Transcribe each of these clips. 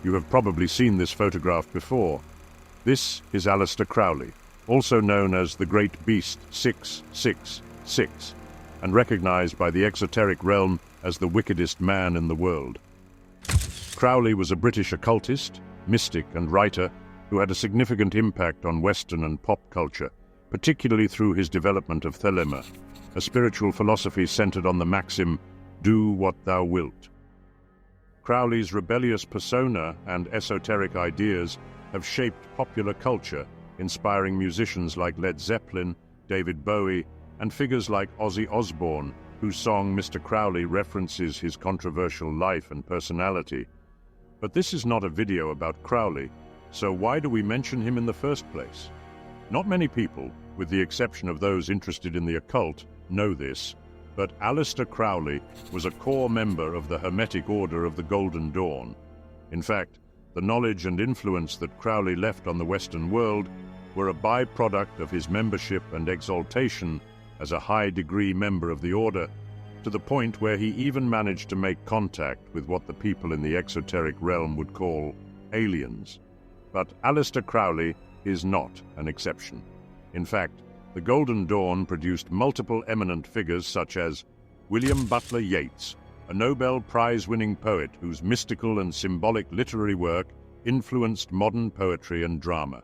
You have probably seen this photograph before. This is Aleister Crowley, also known as the Great Beast 666, and recognized by the exoteric realm as the wickedest man in the world. Crowley was a British occultist, mystic, and writer who had a significant impact on Western and pop culture, particularly through his development of Thelema, a spiritual philosophy centered on the maxim, "Do what thou wilt." Crowley's rebellious persona and esoteric ideas have shaped popular culture, inspiring musicians like Led Zeppelin, David Bowie, and figures like Ozzy Osbourne, whose song Mr. Crowley references his controversial life and personality. But this is not a video about Crowley, so why do we mention him in the first place? Not many people, with the exception of those interested in the occult, know this, but Aleister Crowley was a core member of the Hermetic Order of the Golden Dawn. In fact, the knowledge and influence that Crowley left on the Western world were a byproduct of his membership and exaltation as a high-degree member of the order, to the point where he even managed to make contact with what the people in the exoteric realm would call aliens. But Aleister Crowley is not an exception. In fact, the Golden Dawn produced multiple eminent figures such as William Butler Yeats, a Nobel Prize-winning poet whose mystical and symbolic literary work influenced modern poetry and drama;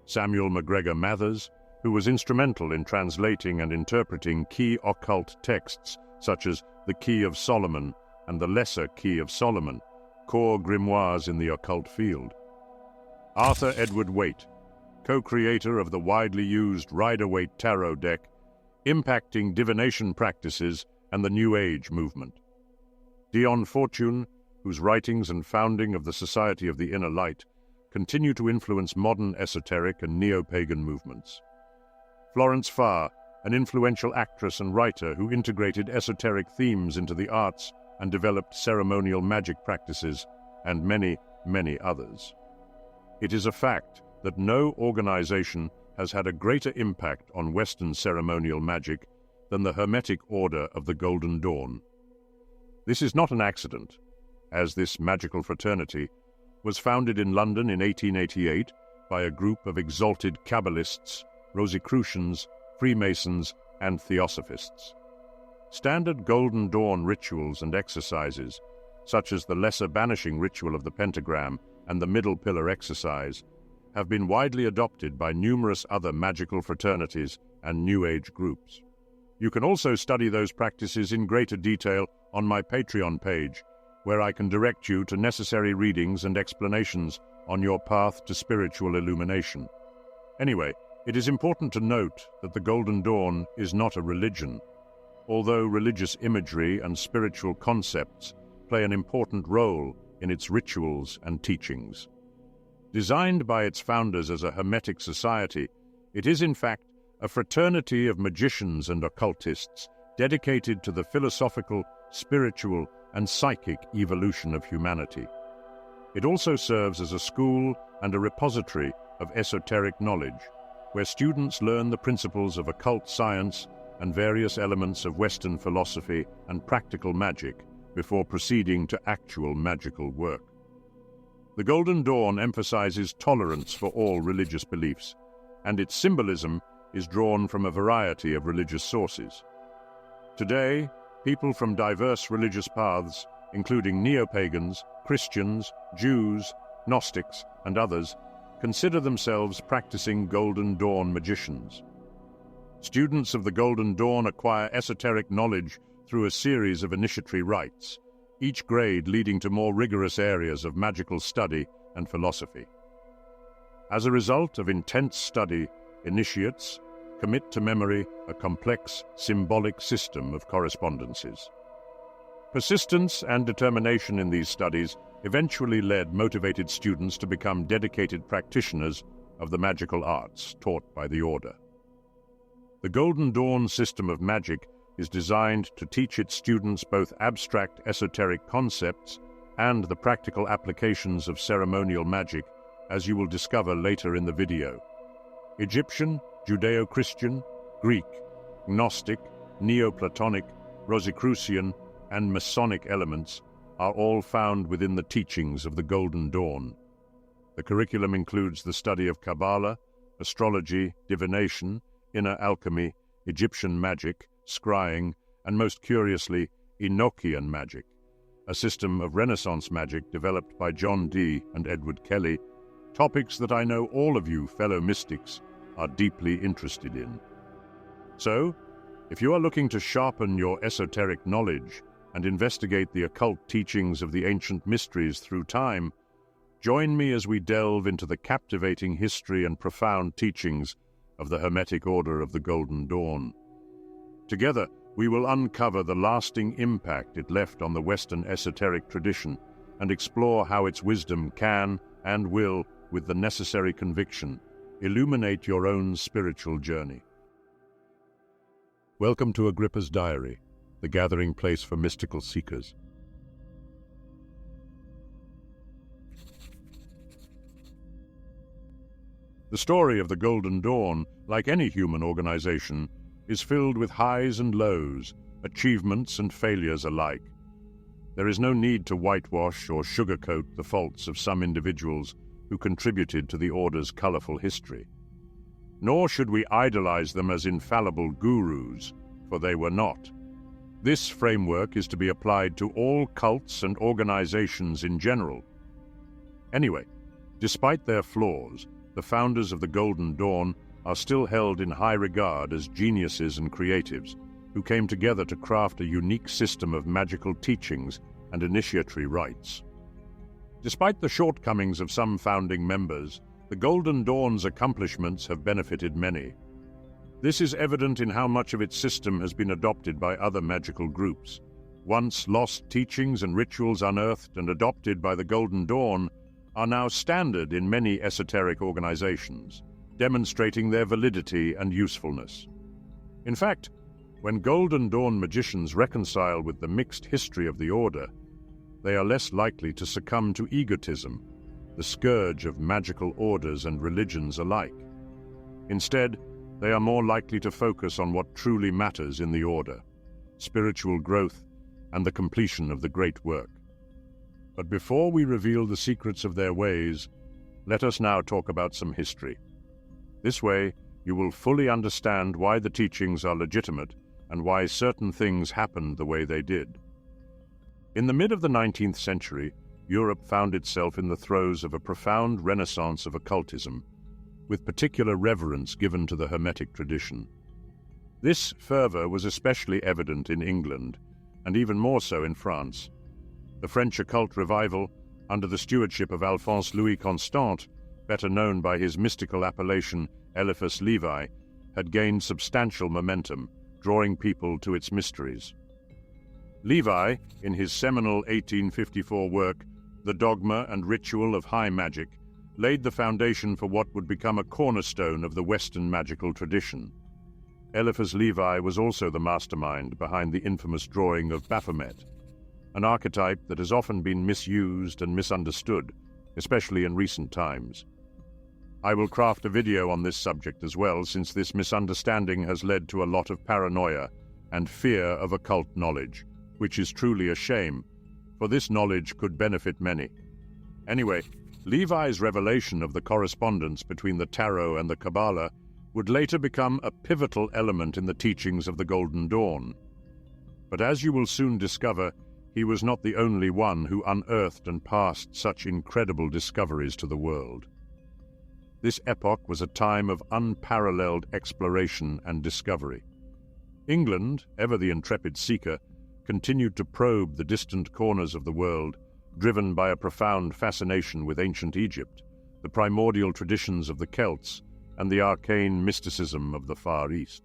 Samuel MacGregor Mathers, who was instrumental in translating and interpreting key occult texts such as the Key of Solomon and the Lesser Key of Solomon, core grimoires in the occult field; Arthur Edward Waite, co-creator of the widely used Rider-Waite tarot deck, impacting divination practices and the New Age movement; Dion Fortune, whose writings and founding of the Society of the Inner Light continue to influence modern esoteric and neo-pagan movements; Florence Farr, an influential actress and writer who integrated esoteric themes into the arts and developed ceremonial magic practices, and many, many others. It is a fact that no organization has had a greater impact on Western ceremonial magic than the Hermetic Order of the Golden Dawn. This is not an accident, as this magical fraternity was founded in London in 1888 by a group of exalted Kabbalists, Rosicrucians, Freemasons, and Theosophists. Standard Golden Dawn rituals and exercises, such as the Lesser Banishing Ritual of the Pentagram and the Middle Pillar Exercise, have been widely adopted by numerous other magical fraternities and New Age groups. You can also study those practices in greater detail on my Patreon page, where I can direct you to necessary readings and explanations on your path to spiritual illumination. Anyway, it is important to note that the Golden Dawn is not a religion, although religious imagery and spiritual concepts play an important role in its rituals and teachings. Designed by its founders as a Hermetic society, it is in fact a fraternity of magicians and occultists dedicated to the philosophical, spiritual, and psychic evolution of humanity. It also serves as a school and a repository of esoteric knowledge, where students learn the principles of occult science and various elements of Western philosophy and practical magic before proceeding to actual magical work. The Golden Dawn emphasizes tolerance for all religious beliefs, and its symbolism is drawn from a variety of religious sources. Today, people from diverse religious paths, including neo-pagans, Christians, Jews, Gnostics, and others, consider themselves practicing Golden Dawn magicians. Students of the Golden Dawn acquire esoteric knowledge through a series of initiatory rites, each grade leading to more rigorous areas of magical study and philosophy. As a result of intense study, initiates commit to memory a complex, symbolic system of correspondences. Persistence and determination in these studies eventually led motivated students to become dedicated practitioners of the magical arts taught by the Order. The Golden Dawn system of magic is designed to teach its students both abstract esoteric concepts and the practical applications of ceremonial magic, as you will discover later in the video. Egyptian, Judeo-Christian, Greek, Gnostic, Neoplatonic, Rosicrucian, and Masonic elements are all found within the teachings of the Golden Dawn. The curriculum includes the study of Qabalah, astrology, divination, inner alchemy, Egyptian magic, scrying, and most curiously, Enochian magic, a system of Renaissance magic developed by John Dee and Edward Kelly, topics that I know all of you fellow mystics are deeply interested in. So, if you are looking to sharpen your esoteric knowledge and investigate the occult teachings of the ancient mysteries through time, join me as we delve into the captivating history and profound teachings of the Hermetic Order of the Golden Dawn. Together, we will uncover the lasting impact it left on the Western esoteric tradition and explore how its wisdom can and will, with the necessary conviction, illuminate your own spiritual journey. Welcome to Agrippa's Diary, the gathering place for mystical seekers. The story of the Golden Dawn, like any human organization, is filled with highs and lows, achievements and failures alike. There is no need to whitewash or sugarcoat the faults of some individuals who contributed to the Order's colorful history. Nor should we idolize them as infallible gurus, for they were not. This framework is to be applied to all cults and organizations in general. Anyway, despite their flaws, the founders of the Golden Dawn are still held in high regard as geniuses and creatives who came together to craft a unique system of magical teachings and initiatory rites. Despite the shortcomings of some founding members, the Golden Dawn's accomplishments have benefited many. This is evident in how much of its system has been adopted by other magical groups. Once lost teachings and rituals unearthed and adopted by the Golden Dawn are now standard in many esoteric organizations, demonstrating their validity and usefulness. In fact, when Golden Dawn magicians reconcile with the mixed history of the Order, they are less likely to succumb to egotism, the scourge of magical orders and religions alike. Instead, they are more likely to focus on what truly matters in the Order, spiritual growth and the completion of the great work. But before we reveal the secrets of their ways, let us now talk about some history. This way, you will fully understand why the teachings are legitimate and why certain things happened the way they did. In the mid of the 19th century, Europe found itself in the throes of a profound renaissance of occultism, with particular reverence given to the Hermetic tradition. This fervor was especially evident in England, and even more so in France. The French occult revival, under the stewardship of Alphonse Louis Constant, better known by his mystical appellation Eliphas Levi, had gained substantial momentum, drawing people to its mysteries. Levi, in his seminal 1854 work, The Dogma and Ritual of High Magic, laid the foundation for what would become a cornerstone of the Western magical tradition. Eliphas Levi was also the mastermind behind the infamous drawing of Baphomet, an archetype that has often been misused and misunderstood, especially in recent times. I will craft a video on this subject as well, since this misunderstanding has led to a lot of paranoia and fear of occult knowledge, which is truly a shame, for this knowledge could benefit many. Anyway, Levi's revelation of the correspondence between the Tarot and the Qabalah would later become a pivotal element in the teachings of the Golden Dawn. But as you will soon discover, he was not the only one who unearthed and passed such incredible discoveries to the world. This epoch was a time of unparalleled exploration and discovery. England, ever the intrepid seeker, continued to probe the distant corners of the world, driven by a profound fascination with ancient Egypt, the primordial traditions of the Celts, and the arcane mysticism of the Far East.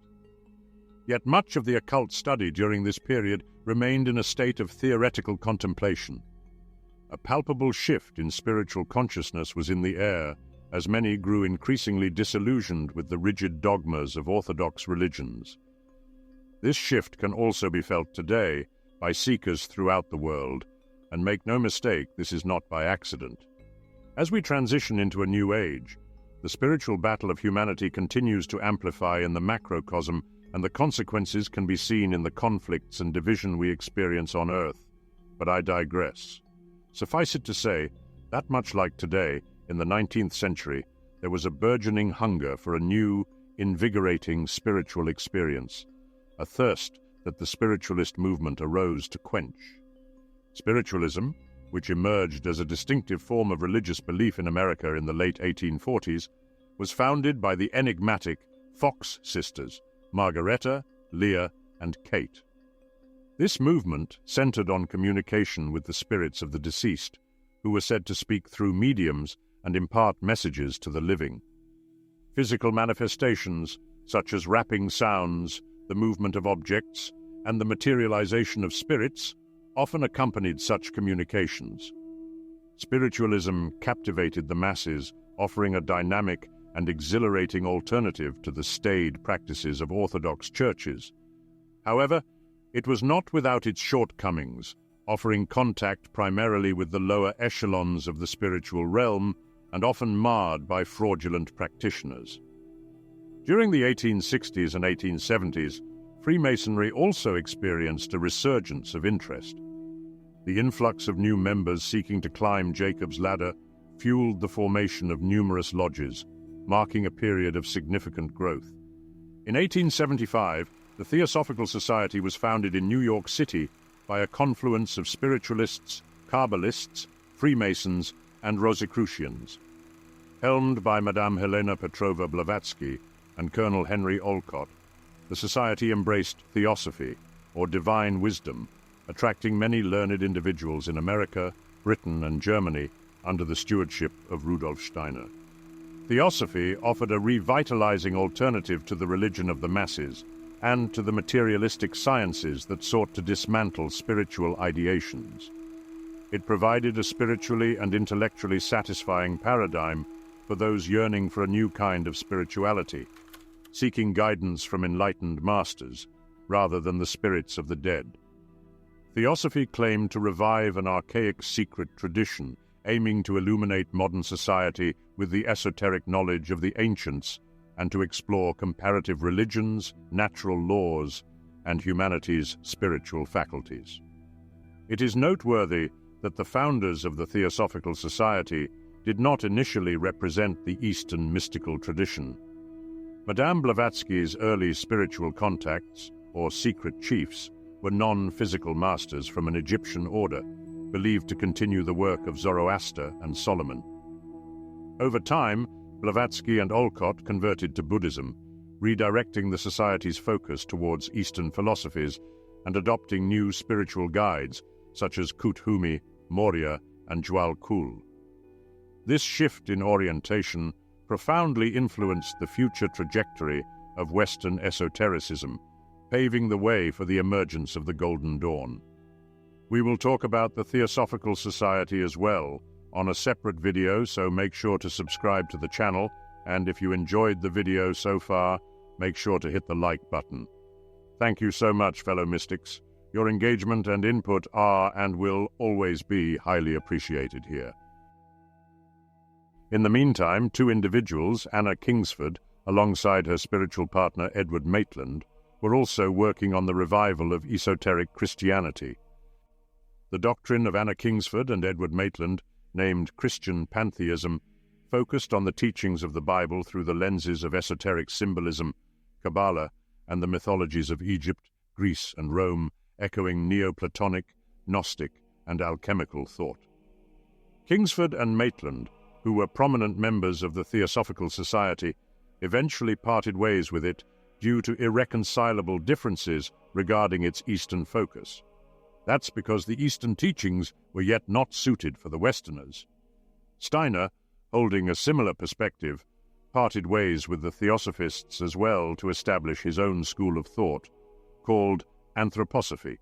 Yet much of the occult study during this period remained in a state of theoretical contemplation. A palpable shift in spiritual consciousness was in the air, as many grew increasingly disillusioned with the rigid dogmas of orthodox religions. This shift can also be felt today by seekers throughout the world, and make no mistake, this is not by accident. As we transition into a new age, the spiritual battle of humanity continues to amplify in the macrocosm, and the consequences can be seen in the conflicts and division we experience on Earth. but I digress. Suffice it to say that much like today, in the 19th century, there was a burgeoning hunger for a new, invigorating spiritual experience, a thirst that the spiritualist movement arose to quench. Spiritualism, which emerged as a distinctive form of religious belief in America in the late 1840s, was founded by the enigmatic Fox sisters, Margaretta, Leah, and Kate. This movement centered on communication with the spirits of the deceased, who were said to speak through mediums and impart messages to the living. Physical manifestations, such as rapping sounds, the movement of objects, and the materialization of spirits, often accompanied such communications. Spiritualism captivated the masses, offering a dynamic and exhilarating alternative to the staid practices of Orthodox churches. However, it was not without its shortcomings, offering contact primarily with the lower echelons of the spiritual realm and often marred by fraudulent practitioners. During the 1860s and 1870s, Freemasonry also experienced a resurgence of interest. The influx of new members seeking to climb Jacob's ladder fueled the formation of numerous lodges, marking a period of significant growth. In 1875, the Theosophical Society was founded in New York City by a confluence of spiritualists, Kabbalists, Freemasons, and Rosicrucians. Helmed by Madame Helena Petrova Blavatsky and Colonel Henry Olcott, the society embraced theosophy, or divine wisdom, attracting many learned individuals in America, Britain, and Germany under the stewardship of Rudolf Steiner. Theosophy offered a revitalizing alternative to the religion of the masses and to the materialistic sciences that sought to dismantle spiritual ideations. It provided a spiritually and intellectually satisfying paradigm for those yearning for a new kind of spirituality, seeking guidance from enlightened masters rather than the spirits of the dead. Theosophy claimed to revive an archaic secret tradition, aiming to illuminate modern society with the esoteric knowledge of the ancients and to explore comparative religions, natural laws, and humanity's spiritual faculties. It is noteworthy that the founders of the Theosophical Society did not initially represent the Eastern mystical tradition. Madame Blavatsky's early spiritual contacts, or secret chiefs, were non-physical masters from an Egyptian order, believed to continue the work of Zoroaster and Solomon. Over time, Blavatsky and Olcott converted to Buddhism, redirecting the society's focus towards Eastern philosophies and adopting new spiritual guides such as Kuthumi, Morya, and Jwal Khul. This shift in orientation profoundly influenced the future trajectory of Western esotericism, paving the way for the emergence of the Golden Dawn. We will talk about the Theosophical Society as well on a separate video, so make sure to subscribe to the channel, and if you enjoyed the video so far, make sure to hit the like button. Thank you so much, fellow mystics. Your engagement and input are and will always be highly appreciated here. In the meantime, two individuals, Anna Kingsford, alongside her spiritual partner Edward Maitland, were also working on the revival of esoteric Christianity. The doctrine of Anna Kingsford and Edward Maitland, named Christian pantheism, focused on the teachings of the Bible through the lenses of esoteric symbolism, Qabalah, and the mythologies of Egypt, Greece, and Rome, echoing Neoplatonic, Gnostic, and alchemical thought. Kingsford and Maitland, who were prominent members of the Theosophical Society, eventually parted ways with it due to irreconcilable differences regarding its Eastern focus. That's because the Eastern teachings were yet not suited for the Westerners. Steiner, holding a similar perspective, parted ways with the Theosophists as well to establish his own school of thought, called Anthroposophy.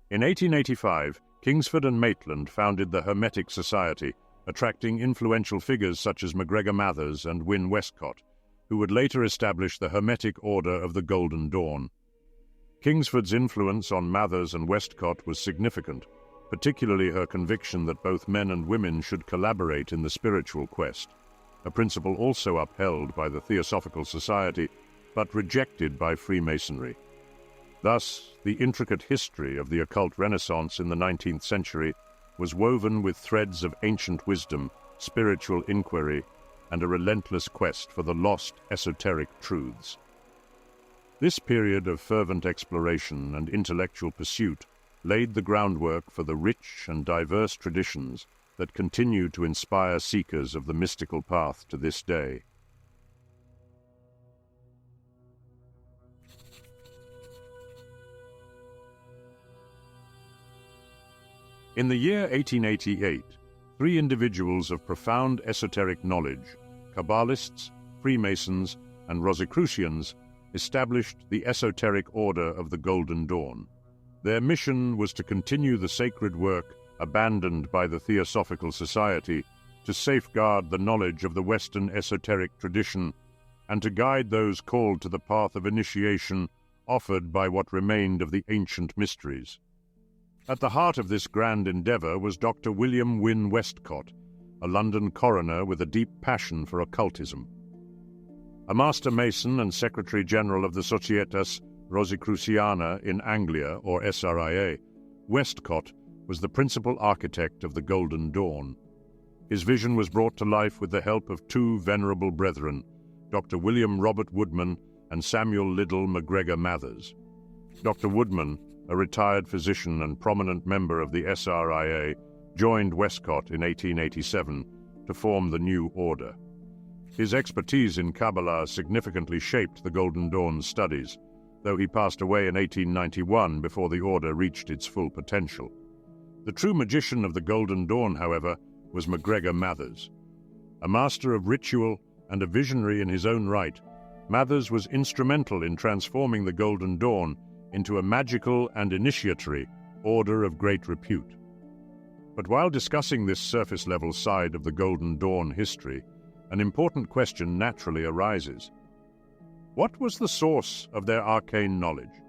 In 1885, Kingsford and Maitland founded the Hermetic Society, attracting influential figures such as MacGregor Mathers and Wynne Westcott, who would later establish the Hermetic Order of the Golden Dawn. Kingsford's influence on Mathers and Westcott was significant, particularly her conviction that both men and women should collaborate in the spiritual quest, a principle also upheld by the Theosophical Society, but rejected by Freemasonry. Thus, the intricate history of the occult renaissance in the 19th century was woven with threads of ancient wisdom, spiritual inquiry, and a relentless quest for the lost esoteric truths. This period of fervent exploration and intellectual pursuit laid the groundwork for the rich and diverse traditions that continue to inspire seekers of the mystical path to this day. In the year 1888, three individuals of profound esoteric knowledge, Kabbalists, Freemasons, and Rosicrucians, established the Esoteric Order of the Golden Dawn. Their mission was to continue the sacred work abandoned by the Theosophical Society, to safeguard the knowledge of the Western esoteric tradition, and to guide those called to the path of initiation offered by what remained of the ancient mysteries. At the heart of this grand endeavor was Dr. William Wynne Westcott, a London coroner with a deep passion for occultism. A Master Mason and Secretary-General of the Societas Rosicruciana in Anglia, or SRIA, Westcott was the principal architect of the Golden Dawn. His vision was brought to life with the help of two venerable brethren, Dr. William Robert Woodman and Samuel Liddell MacGregor Mathers. Dr. Woodman, a retired physician and prominent member of the SRIA, joined Westcott in 1887 to form the new order. His expertise in Qabalah significantly shaped the Golden Dawn's studies, though he passed away in 1891 before the order reached its full potential. The true magician of the Golden Dawn, however, was MacGregor Mathers. A master of ritual and a visionary in his own right, Mathers was instrumental in transforming the Golden Dawn into a magical and initiatory order of great repute. But while discussing this surface-level side of the Golden Dawn history, an important question naturally arises. What was the source of their arcane knowledge?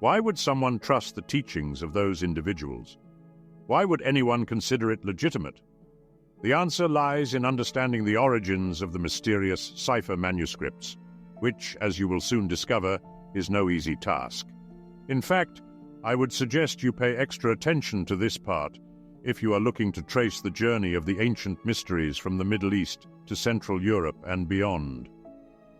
Why would someone trust the teachings of those individuals? Why would anyone consider it legitimate? The answer lies in understanding the origins of the mysterious Cipher manuscripts, which, as you will soon discover, is no easy task. In fact, I would suggest you pay extra attention to this part if you are looking to trace the journey of the ancient mysteries from the Middle East to Central Europe and beyond.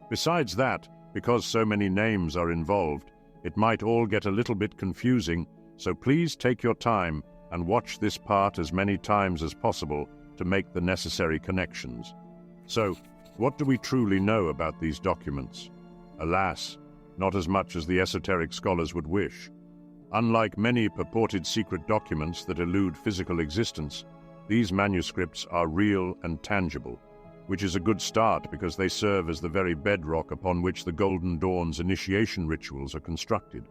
Besides that, because so many names are involved, it might all get a little bit confusing, so please take your time and watch this part as many times as possible to make the necessary connections. So, what do we truly know about these documents? Alas, not as much as the esoteric scholars would wish. Unlike many purported secret documents that elude physical existence, these manuscripts are real and tangible, which is a good start because they serve as the very bedrock upon which the Golden Dawn's initiation rituals are constructed.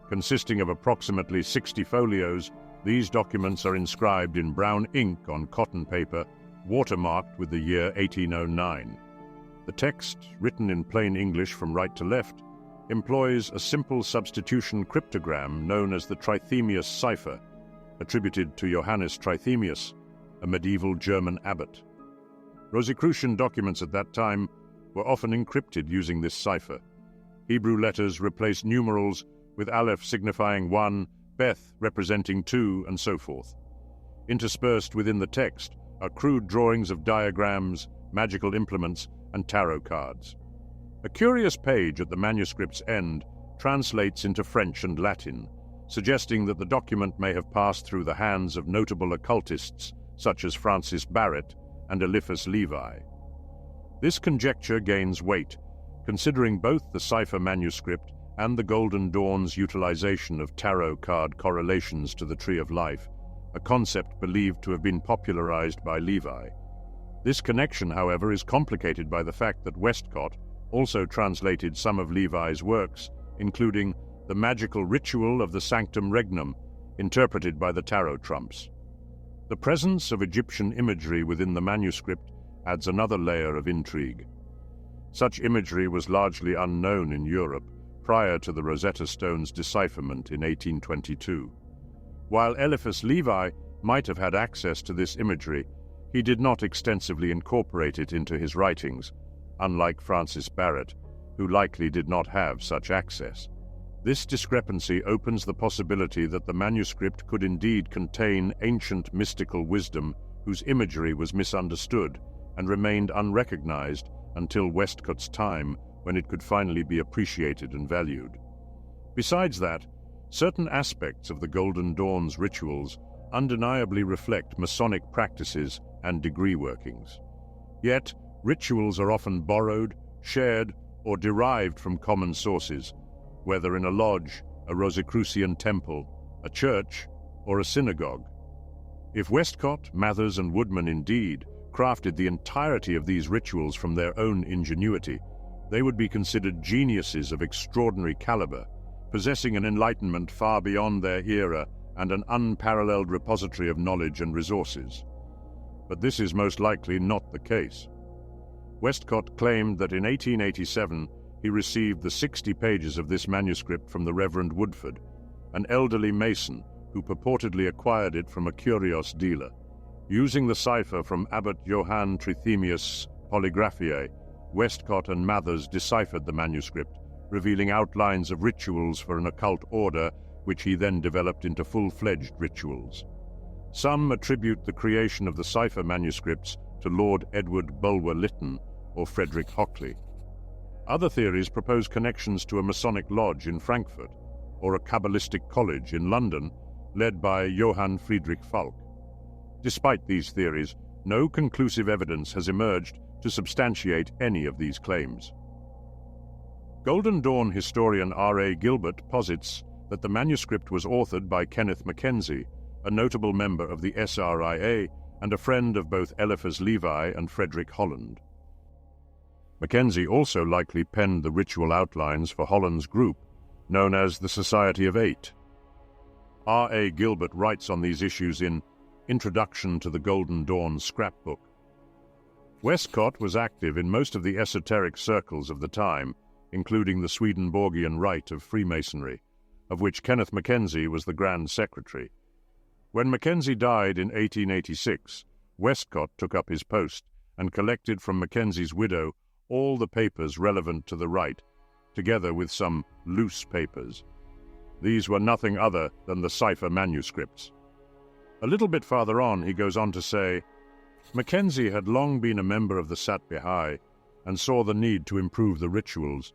Consisting of approximately 60 folios, these documents are inscribed in brown ink on cotton paper, watermarked with the year 1809. The text, written in plain English from right to left, employs a simple substitution cryptogram known as the Trithemius cipher, attributed to Johannes Trithemius, a medieval German abbot. Rosicrucian documents at that time were often encrypted using this cipher. Hebrew letters replaced numerals with aleph signifying 1, Beth representing 2, and so forth. Interspersed within the text are crude drawings of diagrams, magical implements, and tarot cards. A curious page at the manuscript's end translates into French and Latin, suggesting that the document may have passed through the hands of notable occultists such as Francis Barrett and Eliphas Levi. This conjecture gains weight, considering both the Cipher manuscript and the Golden Dawn's utilization of tarot card correlations to the Tree of Life, a concept believed to have been popularized by Levi. This connection, however, is complicated by the fact that Westcott also translated some of Levi's works, including the magical ritual of the Sanctum Regnum, interpreted by the tarot trumps. The presence of Egyptian imagery within the manuscript adds another layer of intrigue. Such imagery was largely unknown in Europe prior to the Rosetta Stone's decipherment in 1822. While Eliphas Levi might have had access to this imagery, he did not extensively incorporate it into his writings, unlike Francis Barrett, who likely did not have such access. This discrepancy opens the possibility that the manuscript could indeed contain ancient mystical wisdom whose imagery was misunderstood and remained unrecognized until Westcott's time, when it could finally be appreciated and valued. Besides that, certain aspects of the Golden Dawn's rituals undeniably reflect Masonic practices and degree workings. Yet, rituals are often borrowed, shared, or derived from common sources, whether in a lodge, a Rosicrucian temple, a church, or a synagogue. If Westcott, Mathers, and Woodman indeed crafted the entirety of these rituals from their own ingenuity, they would be considered geniuses of extraordinary caliber, possessing an enlightenment far beyond their era and an unparalleled repository of knowledge and resources. But this is most likely not the case. Westcott claimed that in 1887 he received the 60 pages of this manuscript from the Reverend Woodford, an elderly Mason who purportedly acquired it from a curios dealer. Using the cipher from Abbot Johann Trithemius' Polygraphiae, Westcott and Mathers deciphered the manuscript, revealing outlines of rituals for an occult order, which he then developed into full-fledged rituals. Some attribute the creation of the cipher manuscripts to Lord Edward Bulwer-Lytton or Frederick Hockley. Other theories propose connections to a Masonic lodge in Frankfurt or a Kabbalistic college in London, led by Johann Friedrich Falk. Despite these theories, no conclusive evidence has emerged to substantiate any of these claims. Golden Dawn historian R.A. Gilbert posits that the manuscript was authored by Kenneth Mackenzie, a notable member of the SRIA and a friend of both Eliphas Levi and Frederick Holland. Mackenzie also likely penned the ritual outlines for Holland's group, known as the Society of Eight. R.A. Gilbert writes on these issues in Introduction to the Golden Dawn scrapbook. Westcott was active in most of the esoteric circles of the time, including the Swedenborgian Rite of Freemasonry, of which Kenneth Mackenzie was the Grand Secretary. When Mackenzie died in 1886, Westcott took up his post and collected from Mackenzie's widow all the papers relevant to the rite, together with some loose papers. These were nothing other than the cipher manuscripts. A little bit farther on, he goes on to say, Mackenzie had long been a member of the Sat B'Hai and saw the need to improve the rituals,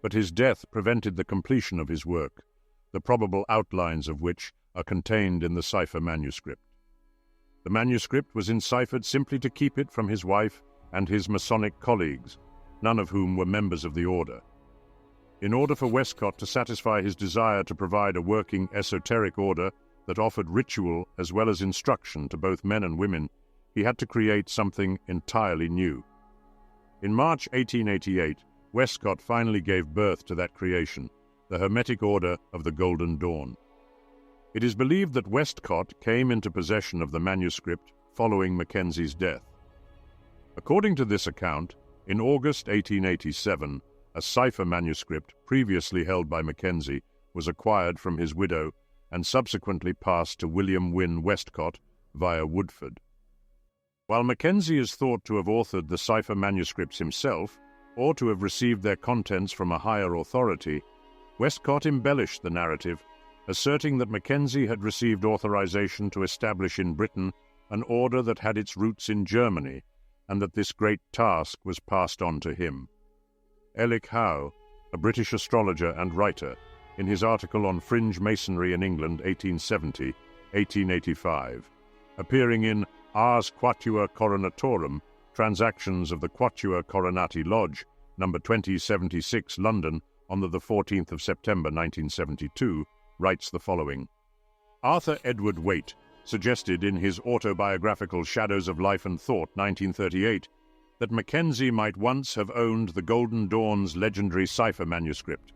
but his death prevented the completion of his work, the probable outlines of which are contained in the cipher manuscript. The manuscript was enciphered simply to keep it from his wife and his Masonic colleagues, none of whom were members of the order. In order for Westcott to satisfy his desire to provide a working esoteric order that offered ritual as well as instruction to both men and women, he had to create something entirely new. In March 1888, Westcott finally gave birth to that creation, the Hermetic Order of the Golden Dawn. It is believed that Westcott came into possession of the manuscript following Mackenzie's death. According to this account, in August 1887, a cipher manuscript previously held by Mackenzie was acquired from his widow and subsequently passed to William Wynne Westcott via Woodford. While Mackenzie is thought to have authored the cipher manuscripts himself, or to have received their contents from a higher authority, Westcott embellished the narrative, asserting that Mackenzie had received authorization to establish in Britain an order that had its roots in Germany, and that this great task was passed on to him. Elick Howe, a British astrologer and writer, in his article on Fringe Masonry in England 1870-1885, appearing in Ars Quatua Coronatorum, Transactions of the Quatua Coronati Lodge, number 2076, London, on the 14th of September 1972, writes the following. Arthur Edward Waite suggested in his autobiographical Shadows of Life and Thought, 1938, that Mackenzie might once have owned the Golden Dawn's legendary cipher manuscript,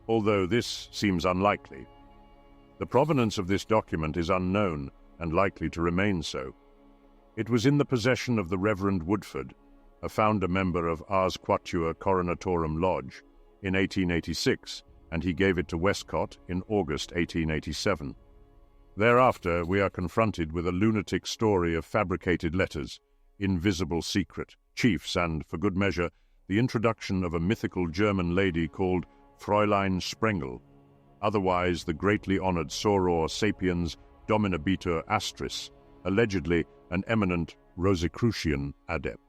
although this seems unlikely. The provenance of this document is unknown and likely to remain so. It was in the possession of the Reverend Woodford, a founder member of Ars Quatua Coronatorum Lodge, in 1886, and he gave it to Westcott in August 1887. Thereafter, we are confronted with a lunatic story of fabricated letters, invisible secret, chiefs, and, for good measure, the introduction of a mythical German lady called Fräulein Sprengel. otherwise the greatly honored soror sapiens dominabitur astris, allegedly an eminent Rosicrucian adept.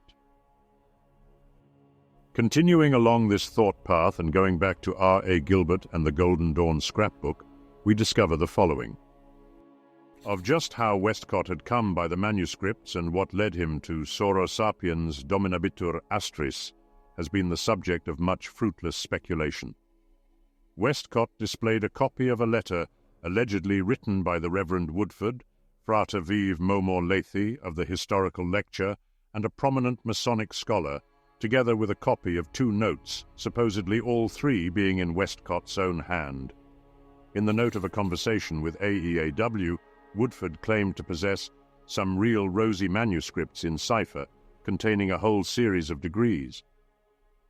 Continuing along this thought path and going back to R.A. Gilbert and the Golden Dawn scrapbook, we discover the following. Of just how Westcott had come by the manuscripts and what led him to soror sapiens dominabitur astris has been the subject of much fruitless speculation. Westcott displayed a copy of a letter allegedly written by the Reverend Woodford, Frater Vive Momor Lethe of the Historical Lecture, and a prominent Masonic scholar, together with a copy of 2 notes, supposedly all 3 being in Westcott's own hand. In the note of a conversation with AEAW, Woodford claimed to possess some real rosy manuscripts in Cipher, containing a whole series of degrees.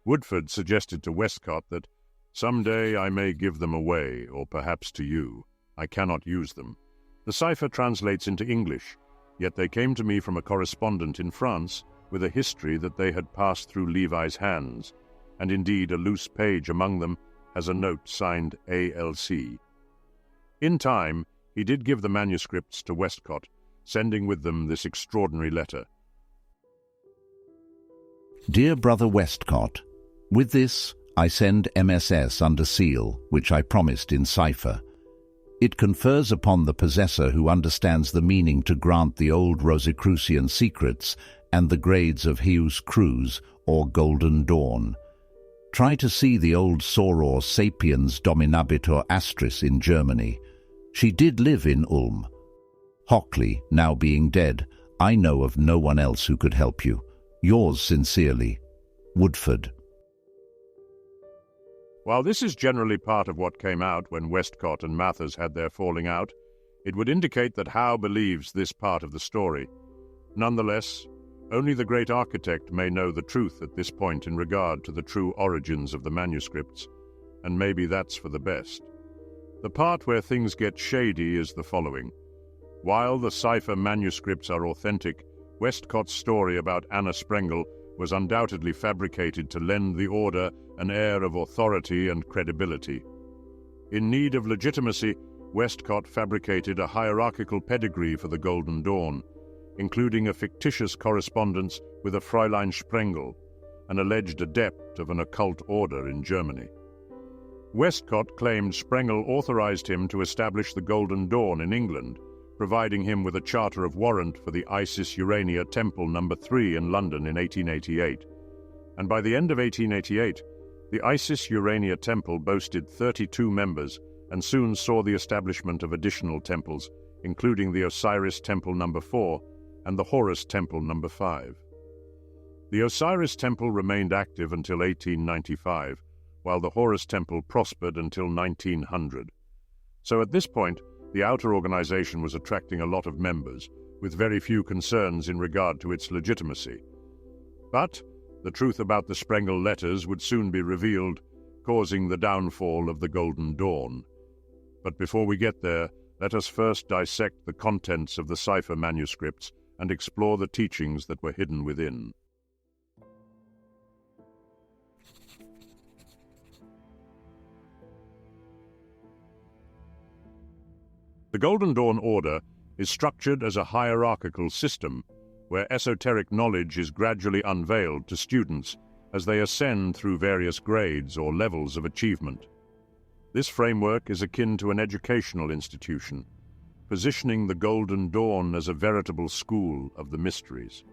Woodford suggested to Westcott that, "Someday I may give them away, or perhaps to you. I cannot use them. The Cipher translates into English, yet they came to me from a correspondent in France with a history that they had passed through Levi's hands, and indeed a loose page among them has a note signed ALC. In time, he did give the manuscripts to Westcott, sending with them this extraordinary letter. Dear Brother Westcott, with this I send MSS under seal, which I promised in cipher. It confers upon the possessor who understands the meaning to grant the old Rosicrucian secrets and the grades of Heus Cruz or Golden Dawn. Try to see the old soror sapiens dominabitur astris in Germany. She did live in Ulm. Hockley, now being dead, I know of no one else who could help you. Yours sincerely, Woodford. While this is generally part of what came out when Westcott and Mathers had their falling out, it would indicate that Howe believes this part of the story. Nonetheless, only the great architect may know the truth at this point in regard to the true origins of the manuscripts, and maybe that's for the best. The part where things get shady is the following. While the Cipher manuscripts are authentic, Westcott's story about Anna Sprengel was undoubtedly fabricated to lend the order an air of authority and credibility. In need of legitimacy, Westcott fabricated a hierarchical pedigree for the Golden Dawn, including a fictitious correspondence with a Fräulein Sprengel, an alleged adept of an occult order in Germany. Westcott claimed Sprengel authorized him to establish the Golden Dawn in England, providing him with a charter of warrant for the Isis Urania Temple No. 3 in London in 1888. And by the end of 1888, the Isis Urania Temple boasted 32 members and soon saw the establishment of additional temples, including the Osiris Temple No. 4 and the Horus Temple No. 5. The Osiris Temple remained active until 1895, while the Horus Temple prospered until 1900. So at this point, the outer organization was attracting a lot of members, with very few concerns in regard to its legitimacy. But the truth about the Sprengel letters would soon be revealed, causing the downfall of the Golden Dawn. But before we get there, let us first dissect the contents of the Cipher manuscripts and explore the teachings that were hidden within. The Golden Dawn Order is structured as a hierarchical system where esoteric knowledge is gradually unveiled to students as they ascend through various grades or levels of achievement. This framework is akin to an educational institution, positioning the Golden Dawn as a veritable school of the mysteries.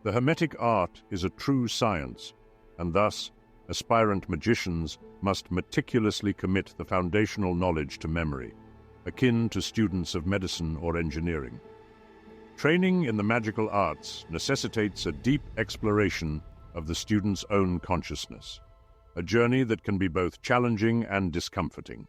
The Hermetic art is a true science, and thus aspirant magicians must meticulously commit the foundational knowledge to memory, akin to students of medicine or engineering. Training in the magical arts necessitates a deep exploration of the student's own consciousness, a journey that can be both challenging and discomforting.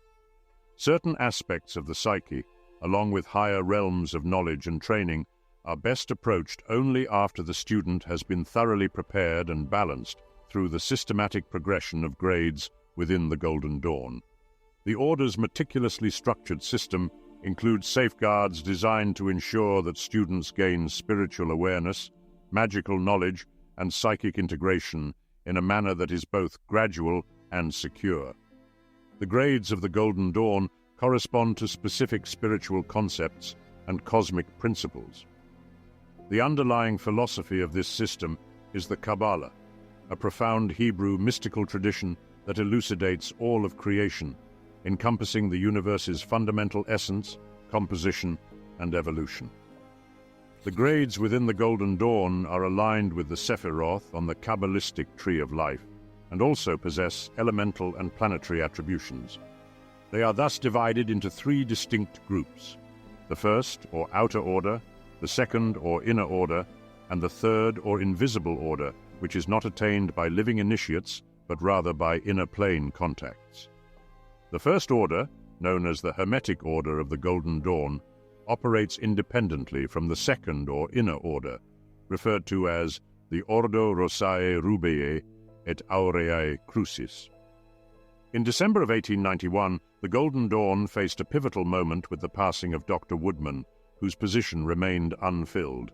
Certain aspects of the psyche, along with higher realms of knowledge and training, are best approached only after the student has been thoroughly prepared and balanced through the systematic progression of grades within the Golden Dawn. The Order's meticulously structured system includes safeguards designed to ensure that students gain spiritual awareness, magical knowledge, and psychic integration in a manner that is both gradual and secure. The grades of the Golden Dawn correspond to specific spiritual concepts and cosmic principles. The underlying philosophy of this system is the Qabalah, a profound Hebrew mystical tradition that elucidates all of creation, encompassing the universe's fundamental essence, composition, and evolution. The grades within the Golden Dawn are aligned with the Sephiroth on the Kabbalistic tree of life, and also possess elemental and planetary attributions. They are thus divided into three distinct groups: the first, or outer order, the second, or inner order, and the third, or invisible order, which is not attained by living initiates, but rather by inner plane contacts. The first order, known as the Hermetic Order of the Golden Dawn, operates independently from the second, or inner order, referred to as the Ordo Rosae Rubeae et Aureae Crucis. In December of 1891, the Golden Dawn faced a pivotal moment with the passing of Dr. Woodman, whose position remained unfilled.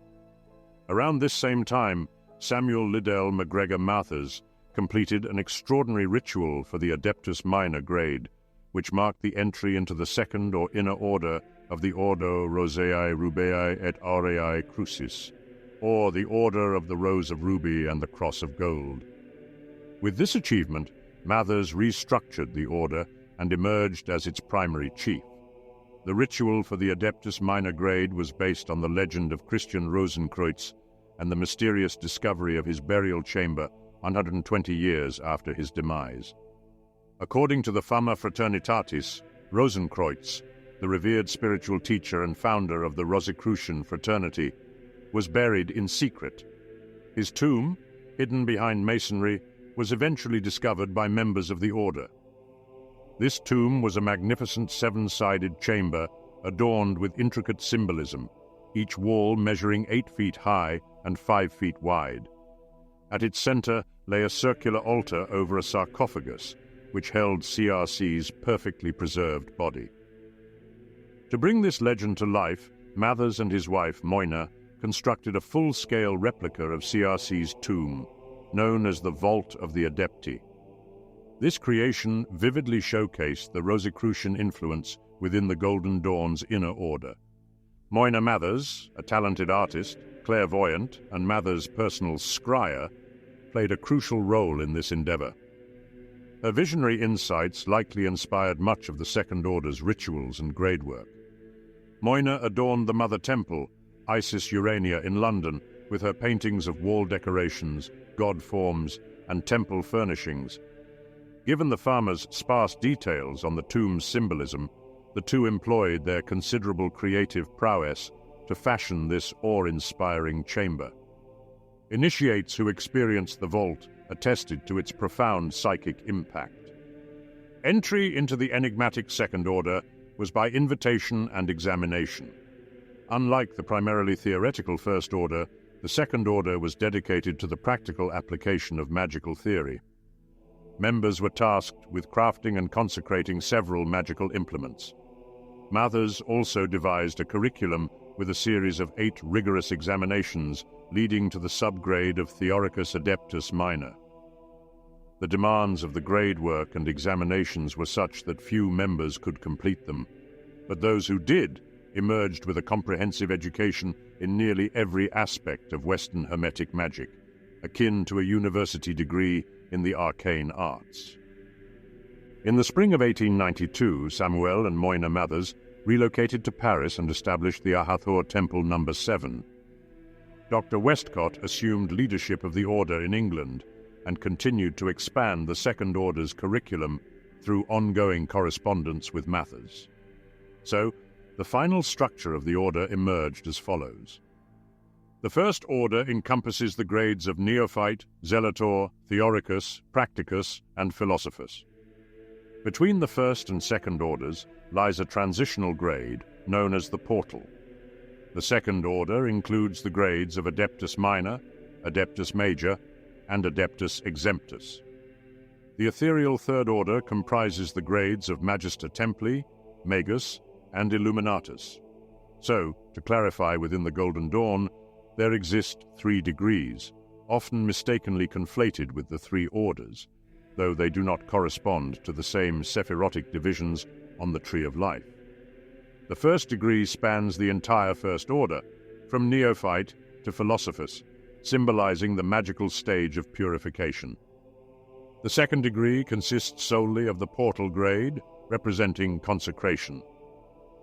Around this same time, Samuel Liddell MacGregor Mathers completed an extraordinary ritual for the Adeptus Minor grade, which marked the entry into the second or inner order of the Ordo Rosae Rubeae et Aureae Crucis, or the Order of the Rose of Ruby and the Cross of Gold. With this achievement, Mathers restructured the order and emerged as its primary chief. The ritual for the Adeptus Minor grade was based on the legend of Christian Rosicrucianism and the mysterious discovery of his burial chamber 120 years after his demise. According to the Fama Fraternitatis, Rosicrucianism, the revered spiritual teacher and founder of the Rosicrucian fraternity, was buried in secret. His tomb, hidden behind masonry, was eventually discovered by members of the order. This tomb was a magnificent seven-sided chamber adorned with intricate symbolism, each wall measuring 8 feet high and 5 feet wide. At its center lay a circular altar over a sarcophagus, which held CRC's perfectly preserved body. To bring this legend to life, Mathers and his wife, Moina, constructed a full-scale replica of CRC's tomb, known as the Vault of the Adepti. This creation vividly showcased the Rosicrucian influence within the Golden Dawn's inner order. Moina Mathers, a talented artist, clairvoyant, and Mathers' personal scryer, played a crucial role in this endeavor. Her visionary insights likely inspired much of the Second Order's rituals and gradework. Moina adorned the Mother Temple, Isis Urania in London, with her paintings of wall decorations, god forms, and temple furnishings. Given the farmer's sparse details on the tomb's symbolism, the two employed their considerable creative prowess to fashion this awe-inspiring chamber. Initiates who experienced the vault attested to its profound psychic impact. Entry into the enigmatic Second Order was by invitation and examination. Unlike the primarily theoretical First Order, the Second Order was dedicated to the practical application of magical theory. Members were tasked with crafting and consecrating several magical implements. Mathers also devised a curriculum with a series of 8 rigorous examinations leading to the subgrade of Theoricus Adeptus Minor. The demands of the grade work and examinations were such that few members could complete them, but those who did emerged with a comprehensive education in nearly every aspect of Western Hermetic magic, akin to a university degree in the arcane arts. In the spring of 1892, Samuel and Moina Mathers relocated to Paris and established the Ahathor Temple No. 7. Dr. Westcott assumed leadership of the order in England and continued to expand the Second Order's curriculum through ongoing correspondence with Mathers. So, the final structure of the order emerged as follows. The First Order encompasses the grades of Neophyte, Zelator, Theoricus, Practicus, and Philosophus. Between the First and Second Orders lies a transitional grade known as the Portal. The Second Order includes the grades of Adeptus Minor, Adeptus Major, and Adeptus Exemptus. The ethereal Third Order comprises the grades of Magister Templi, Magus, and Illuminatus. So, to clarify, within the Golden Dawn, there exist 3 degrees, often mistakenly conflated with the 3 orders. though they do not correspond to the same sephirotic divisions on the Tree of Life. The first degree spans the entire First Order, from neophyte to philosophus, symbolizing the magical stage of purification. The second degree consists solely of the portal grade, representing consecration.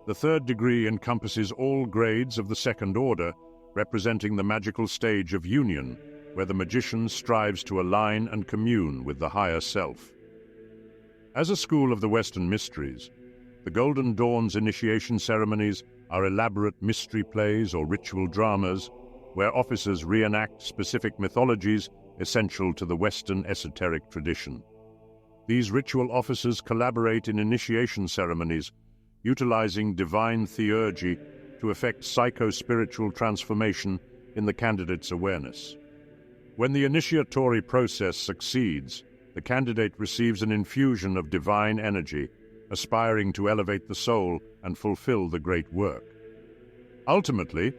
The third degree encompasses all grades of the Second Order, representing the magical stage of union, where the magician strives to align and commune with the higher self. As a school of the Western mysteries, the Golden Dawn's initiation ceremonies are elaborate mystery plays or ritual dramas, where officers reenact specific mythologies essential to the Western esoteric tradition. These ritual officers collaborate in initiation ceremonies, utilizing divine theurgy to effect psycho-spiritual transformation in the candidate's awareness. When the initiatory process succeeds, the candidate receives an infusion of divine energy, aspiring to elevate the soul and fulfill the great work. Ultimately,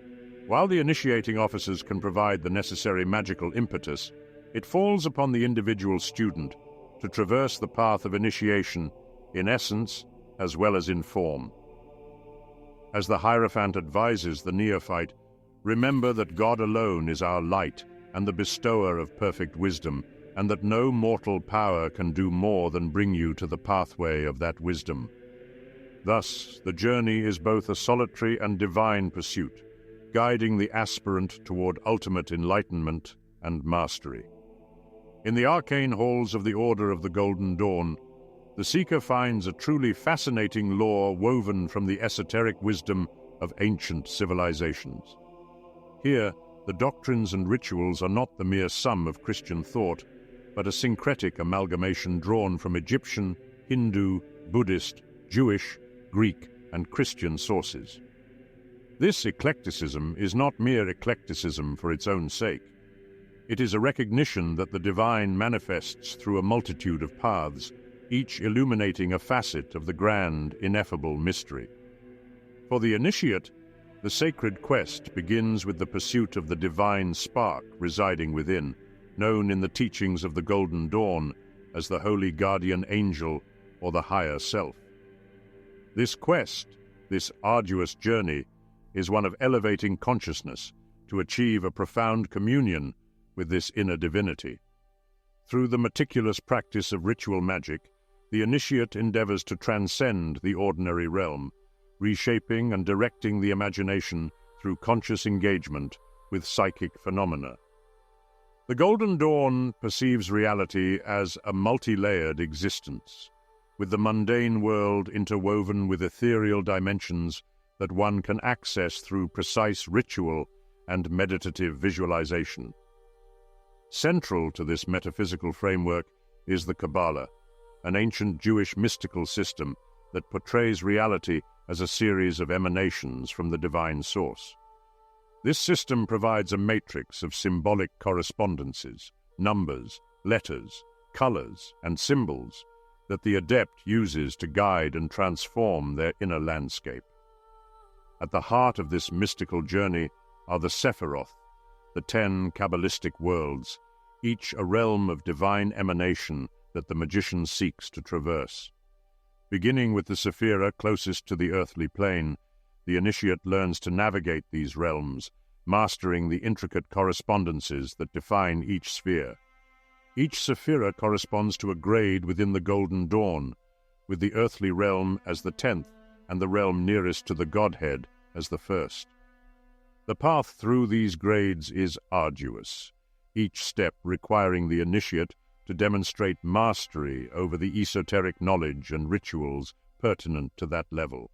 while the initiating officers can provide the necessary magical impetus, it falls upon the individual student to traverse the path of initiation in essence as well as in form. As the Hierophant advises the neophyte, remember that God alone is our light and the bestower of perfect wisdom, and that no mortal power can do more than bring you to the pathway of that wisdom. Thus, the journey is both a solitary and divine pursuit, guiding the aspirant toward ultimate enlightenment and mastery. In the arcane halls of the Order of the Golden Dawn, the seeker finds a truly fascinating lore woven from the esoteric wisdom of ancient civilizations. Here, the doctrines and rituals are not the mere sum of Christian thought, but a syncretic amalgamation drawn from Egyptian, Hindu, Buddhist, Jewish, Greek, and Christian sources. This eclecticism is not mere eclecticism for its own sake. It is a recognition that the divine manifests through a multitude of paths, each illuminating a facet of the grand, ineffable mystery. For the initiate, the sacred quest begins with the pursuit of the divine spark residing within, known in the teachings of the Golden Dawn as the Holy Guardian Angel or the Higher Self. This quest, this arduous journey, is one of elevating consciousness to achieve a profound communion with this inner divinity. Through the meticulous practice of ritual magic, the initiate endeavors to transcend the ordinary realm, reshaping and directing the imagination through conscious engagement with psychic phenomena. The Golden Dawn perceives reality as a multi-layered existence, with the mundane world interwoven with ethereal dimensions that one can access through precise ritual and meditative visualization. Central to this metaphysical framework is the Qabalah, an ancient Jewish mystical system that portrays reality as a series of emanations from the divine source. This system provides a matrix of symbolic correspondences, numbers, letters, colors, and symbols that the adept uses to guide and transform their inner landscape. At the heart of this mystical journey are the Sephiroth, the 10 Kabbalistic worlds, each a realm of divine emanation that the magician seeks to traverse. Beginning with the Sephira closest to the earthly plane, the initiate learns to navigate these realms, mastering the intricate correspondences that define each sphere. Each Sephira corresponds to a grade within the Golden Dawn, with the earthly realm as the 10th and the realm nearest to the Godhead as the 1st. The path through these grades is arduous, each step requiring the initiate to demonstrate mastery over the esoteric knowledge and rituals pertinent to that level.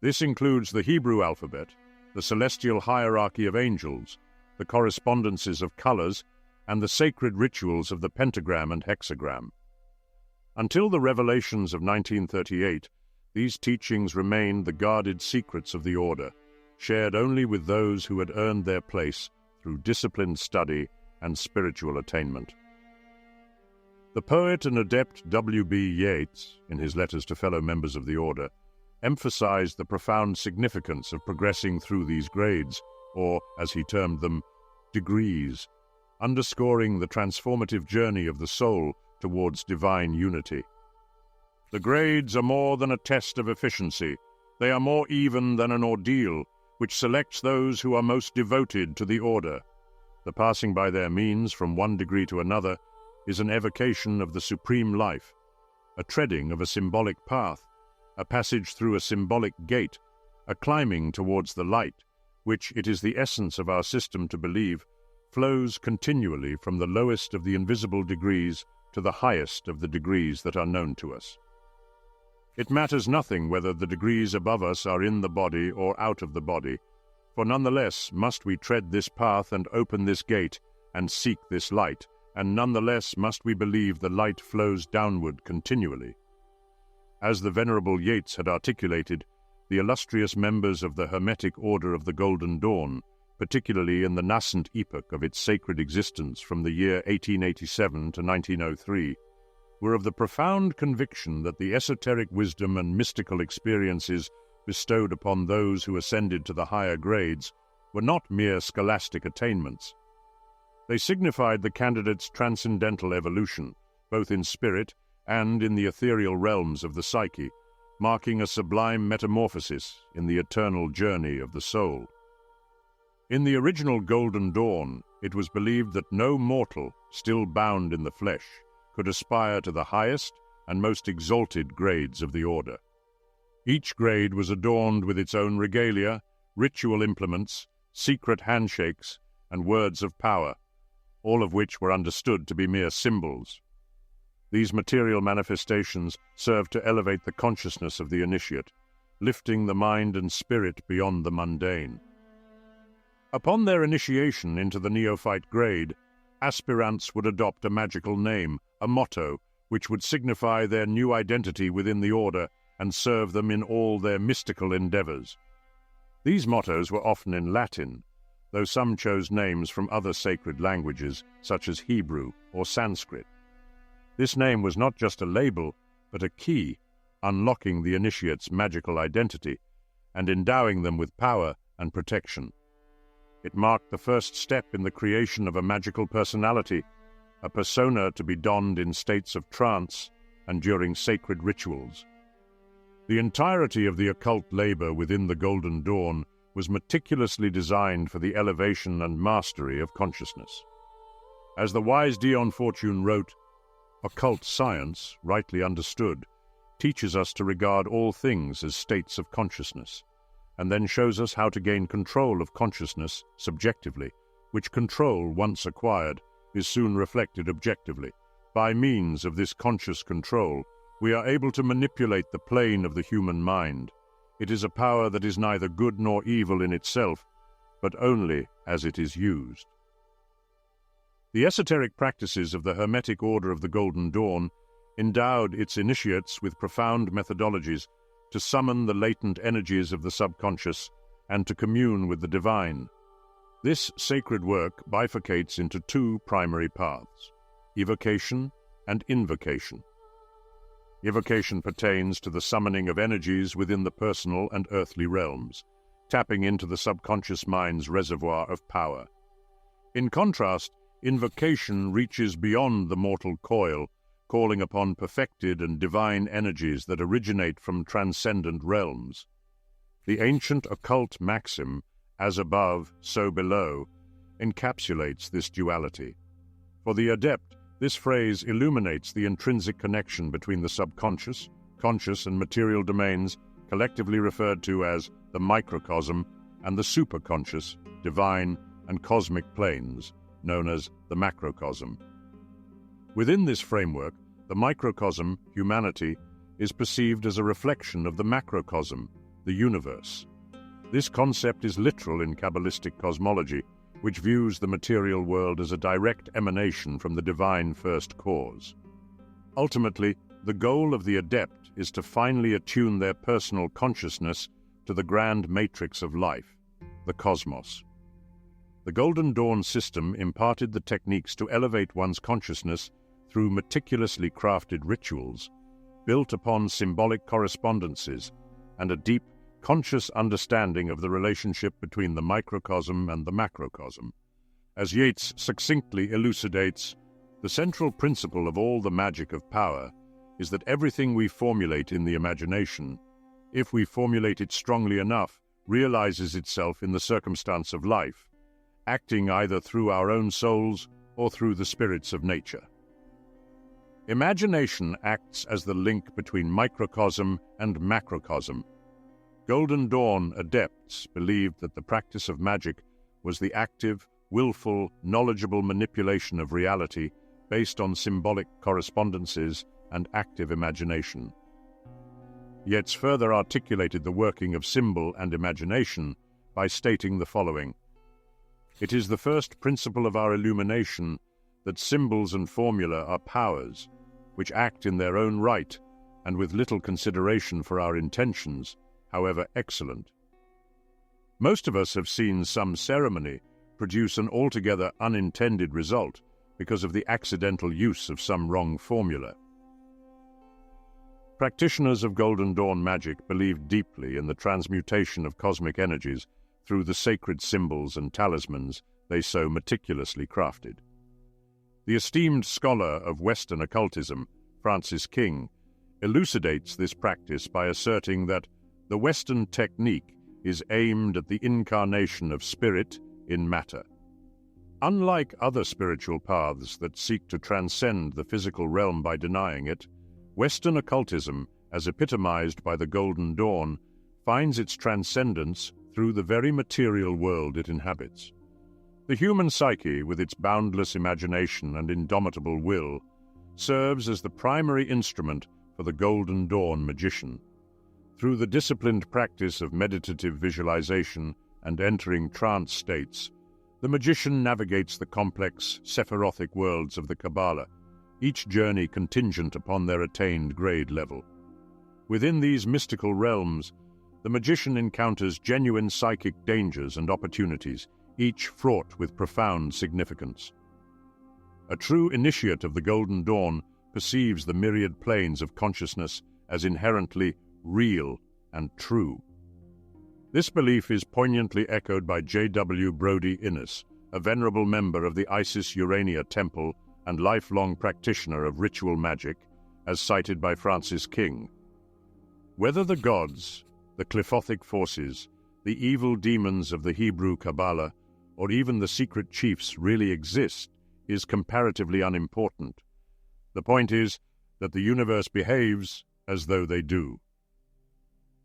This includes the Hebrew alphabet, the celestial hierarchy of angels, the correspondences of colors, and the sacred rituals of the pentagram and hexagram. Until the revelations of 1938, these teachings remained the guarded secrets of the order, shared only with those who had earned their place through disciplined study and spiritual attainment. The poet and adept W.B. Yeats, in his letters to fellow members of the order, emphasized the profound significance of progressing through these grades, or, as he termed them, degrees, underscoring the transformative journey of the soul towards divine unity. The grades are more than a test of efficiency. They are more even than an ordeal, which selects those who are most devoted to the order. The passing by their means from one degree to another is an evocation of the supreme life, a treading of a symbolic path, a passage through a symbolic gate, a climbing towards the light, which it is the essence of our system to believe, flows continually from the lowest of the invisible degrees to the highest of the degrees that are known to us. It matters nothing whether the degrees above us are in the body or out of the body, for nonetheless must we tread this path and open this gate and seek this light, and nonetheless must we believe the light flows downward continually. As the Venerable Yeats had articulated, the illustrious members of the Hermetic Order of the Golden Dawn, particularly in the nascent epoch of its sacred existence from the year 1887 to 1903, were of the profound conviction that the esoteric wisdom and mystical experiences bestowed upon those who ascended to the higher grades were not mere scholastic attainments. They signified the candidate's transcendental evolution, both in spirit and in the ethereal realms of the psyche, marking a sublime metamorphosis in the eternal journey of the soul. In the original Golden Dawn, it was believed that no mortal, still bound in the flesh, could aspire to the highest and most exalted grades of the order. Each grade was adorned with its own regalia, ritual implements, secret handshakes, and words of power, all of which were understood to be mere symbols. These material manifestations served to elevate the consciousness of the initiate, lifting the mind and spirit beyond the mundane. Upon their initiation into the neophyte grade, aspirants would adopt a magical name, a motto, which would signify their new identity within the order and serve them in all their mystical endeavors. These mottos were often in Latin, though some chose names from other sacred languages, such as Hebrew or Sanskrit. This name was not just a label, but a key, unlocking the initiate's magical identity and endowing them with power and protection. It marked the first step in the creation of a magical personality, a persona to be donned in states of trance and during sacred rituals. The entirety of the occult labor within the Golden Dawn was meticulously designed for the elevation and mastery of consciousness. As the wise Dion Fortune wrote, "Occult science, rightly understood, teaches us to regard all things as states of consciousness, and then shows us how to gain control of consciousness subjectively, which control, once acquired, is soon reflected objectively. By means of this conscious control, we are able to manipulate the plane of the human mind. It is a power that is neither good nor evil in itself, but only as it is used." The esoteric practices of the Hermetic Order of the Golden Dawn endowed its initiates with profound methodologies to summon the latent energies of the subconscious and to commune with the divine. This sacred work bifurcates into two primary paths: evocation and invocation. Evocation pertains to the summoning of energies within the personal and earthly realms, tapping into the subconscious mind's reservoir of power. In contrast, invocation reaches beyond the mortal coil, calling upon perfected and divine energies that originate from transcendent realms. The ancient occult maxim, "as above, so below," encapsulates this duality. For the adept, this phrase illuminates the intrinsic connection between the subconscious, conscious, and material domains, collectively referred to as the microcosm, and the superconscious, divine, and cosmic planes, known as the macrocosm. Within this framework, the microcosm, humanity, is perceived as a reflection of the macrocosm, the universe. This concept is literal in Kabbalistic cosmology, which views the material world as a direct emanation from the divine first cause. Ultimately, the goal of the adept is to finally attune their personal consciousness to the grand matrix of life, the cosmos. The Golden Dawn system imparted the techniques to elevate one's consciousness through meticulously crafted rituals, built upon symbolic correspondences, and a deep, conscious understanding of the relationship between the microcosm and the macrocosm. As Yeats succinctly elucidates, The central principle of all the magic of power is that everything we formulate in the imagination, if we formulate it strongly enough, realizes itself in the circumstance of life, acting either through our own souls or through the spirits of nature. Imagination acts as the link between microcosm and macrocosm. Golden Dawn adepts believed that the practice of magic was the active, willful, knowledgeable manipulation of reality based on symbolic correspondences and active imagination. Yeats further articulated the working of symbol and imagination by stating the following: "It is the first principle of our illumination that symbols and formula are powers, which act in their own right and with little consideration for our intentions, however excellent. Most of us have seen some ceremony produce an altogether unintended result because of the accidental use of some wrong formula." Practitioners of Golden Dawn magic believed deeply in the transmutation of cosmic energies through the sacred symbols and talismans they so meticulously crafted. The esteemed scholar of Western occultism, Francis King, elucidates this practice by asserting that the Western technique is aimed at the incarnation of spirit in matter. Unlike other spiritual paths that seek to transcend the physical realm by denying it, Western occultism, as epitomized by the Golden Dawn, finds its transcendence through the very material world it inhabits. The human psyche, with its boundless imagination and indomitable will, serves as the primary instrument for the Golden Dawn magician. Through the disciplined practice of meditative visualization and entering trance states, the magician navigates the complex Sephirothic worlds of the Qabalah, each journey contingent upon their attained grade level. Within these mystical realms, the magician encounters genuine psychic dangers and opportunities, each fraught with profound significance. A true initiate of the Golden Dawn perceives the myriad planes of consciousness as inherently real and true. This belief is poignantly echoed by J.W. Brodie Innes, a venerable member of the Isis Urania Temple and lifelong practitioner of ritual magic, as cited by Francis King. Whether the gods, the Clifothic forces, the evil demons of the Hebrew Qabalah, or even the secret chiefs really exist is comparatively unimportant. The point is that the universe behaves as though they do.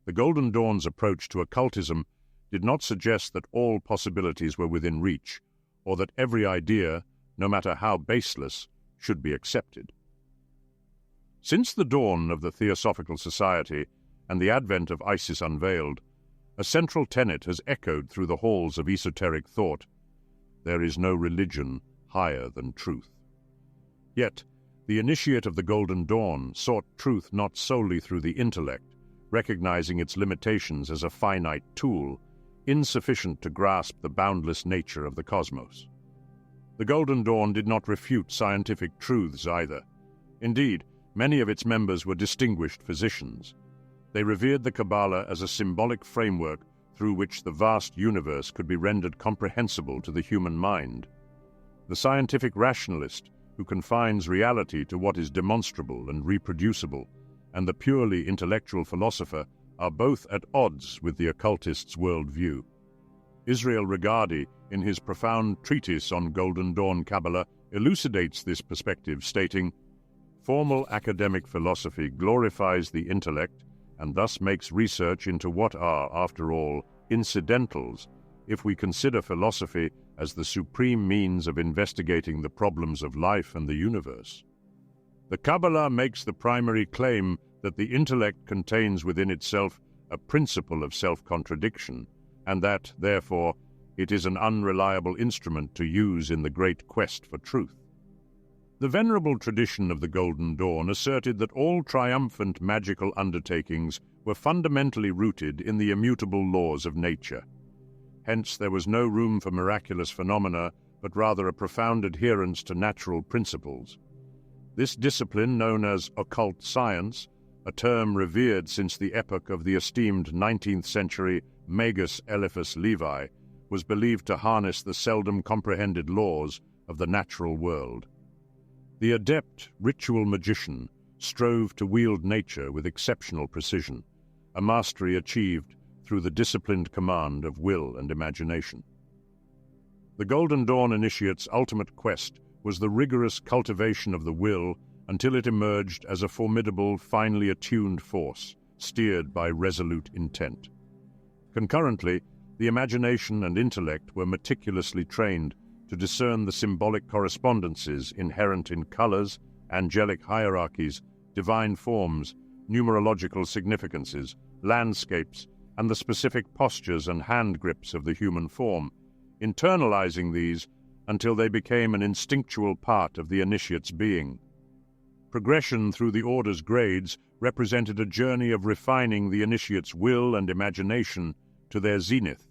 The Golden Dawn's approach to occultism did not suggest that all possibilities were within reach, or that every idea, no matter how baseless, should be accepted. Since the dawn of the Theosophical Society and the advent of Isis Unveiled, a central tenet has echoed through the halls of esoteric thought: there is no religion higher than truth. Yet, the initiate of the Golden Dawn sought truth not solely through the intellect, recognizing its limitations as a finite tool, insufficient to grasp the boundless nature of the cosmos. The Golden Dawn did not refute scientific truths either. Indeed, many of its members were distinguished physicians. They revered the Qabalah as a symbolic framework through which the vast universe could be rendered comprehensible to the human mind. The scientific rationalist, who confines reality to what is demonstrable and reproducible, and the purely intellectual philosopher are both at odds with the occultist's worldview. Israel Regardie, in his profound treatise on Golden Dawn Qabalah, elucidates this perspective, stating, "Formal academic philosophy glorifies the intellect and thus makes research into what are, after all, incidentals if we consider philosophy as the supreme means of investigating the problems of life and the universe. The Qabalah makes the primary claim that the intellect contains within itself a principle of self-contradiction, and that, therefore, it is an unreliable instrument to use in the great quest for truth. The venerable tradition of the Golden Dawn asserted that all triumphant magical undertakings were fundamentally rooted in the immutable laws of nature. Hence, there was no room for miraculous phenomena, but rather a profound adherence to natural principles. This discipline, known as occult science, a term revered since the epoch of the esteemed 19th century Magus Eliphas Levi, was believed to harness the seldom comprehended laws of the natural world. The adept ritual magician strove to wield nature with exceptional precision, a mastery achieved through the disciplined command of will and imagination. The Golden Dawn initiate's ultimate quest was the rigorous cultivation of the will until it emerged as a formidable, finely attuned force, steered by resolute intent. Concurrently, the imagination and intellect were meticulously trained to discern the symbolic correspondences inherent in colors, angelic hierarchies, divine forms, numerological significances, landscapes, and the specific postures and hand grips of the human form, internalizing these until they became an instinctual part of the initiate's being. Progression through the order's grades represented a journey of refining the initiate's will and imagination to their zenith.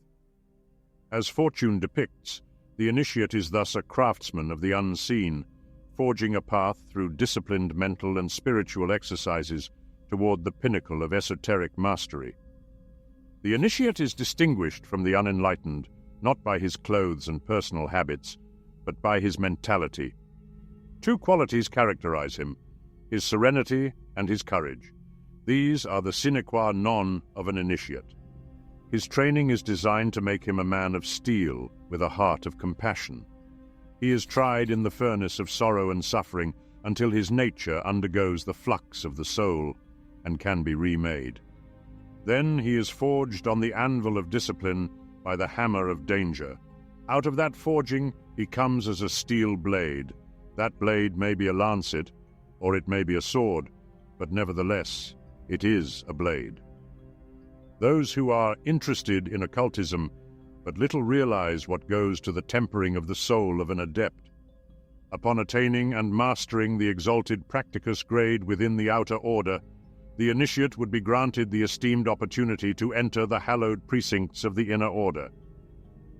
As fortune depicts, the initiate is thus a craftsman of the unseen, forging a path through disciplined mental and spiritual exercises toward the pinnacle of esoteric mastery. The initiate is distinguished from the unenlightened not by his clothes and personal habits, but by his mentality. Two qualities characterize him: his serenity and his courage. These are the sine qua non of an initiate. His training is designed to make him a man of steel with a heart of compassion. He is tried in the furnace of sorrow and suffering until his nature undergoes the flux of the soul and can be remade. Then he is forged on the anvil of discipline by the hammer of danger. Out of that forging he comes as a steel blade. That blade may be a lancet, or it may be a sword, but nevertheless, it is a blade. Those who are interested in occultism but little realize what goes to the tempering of the soul of an adept. Upon attaining and mastering the exalted practicus grade within the outer order, the initiate would be granted the esteemed opportunity to enter the hallowed precincts of the inner order.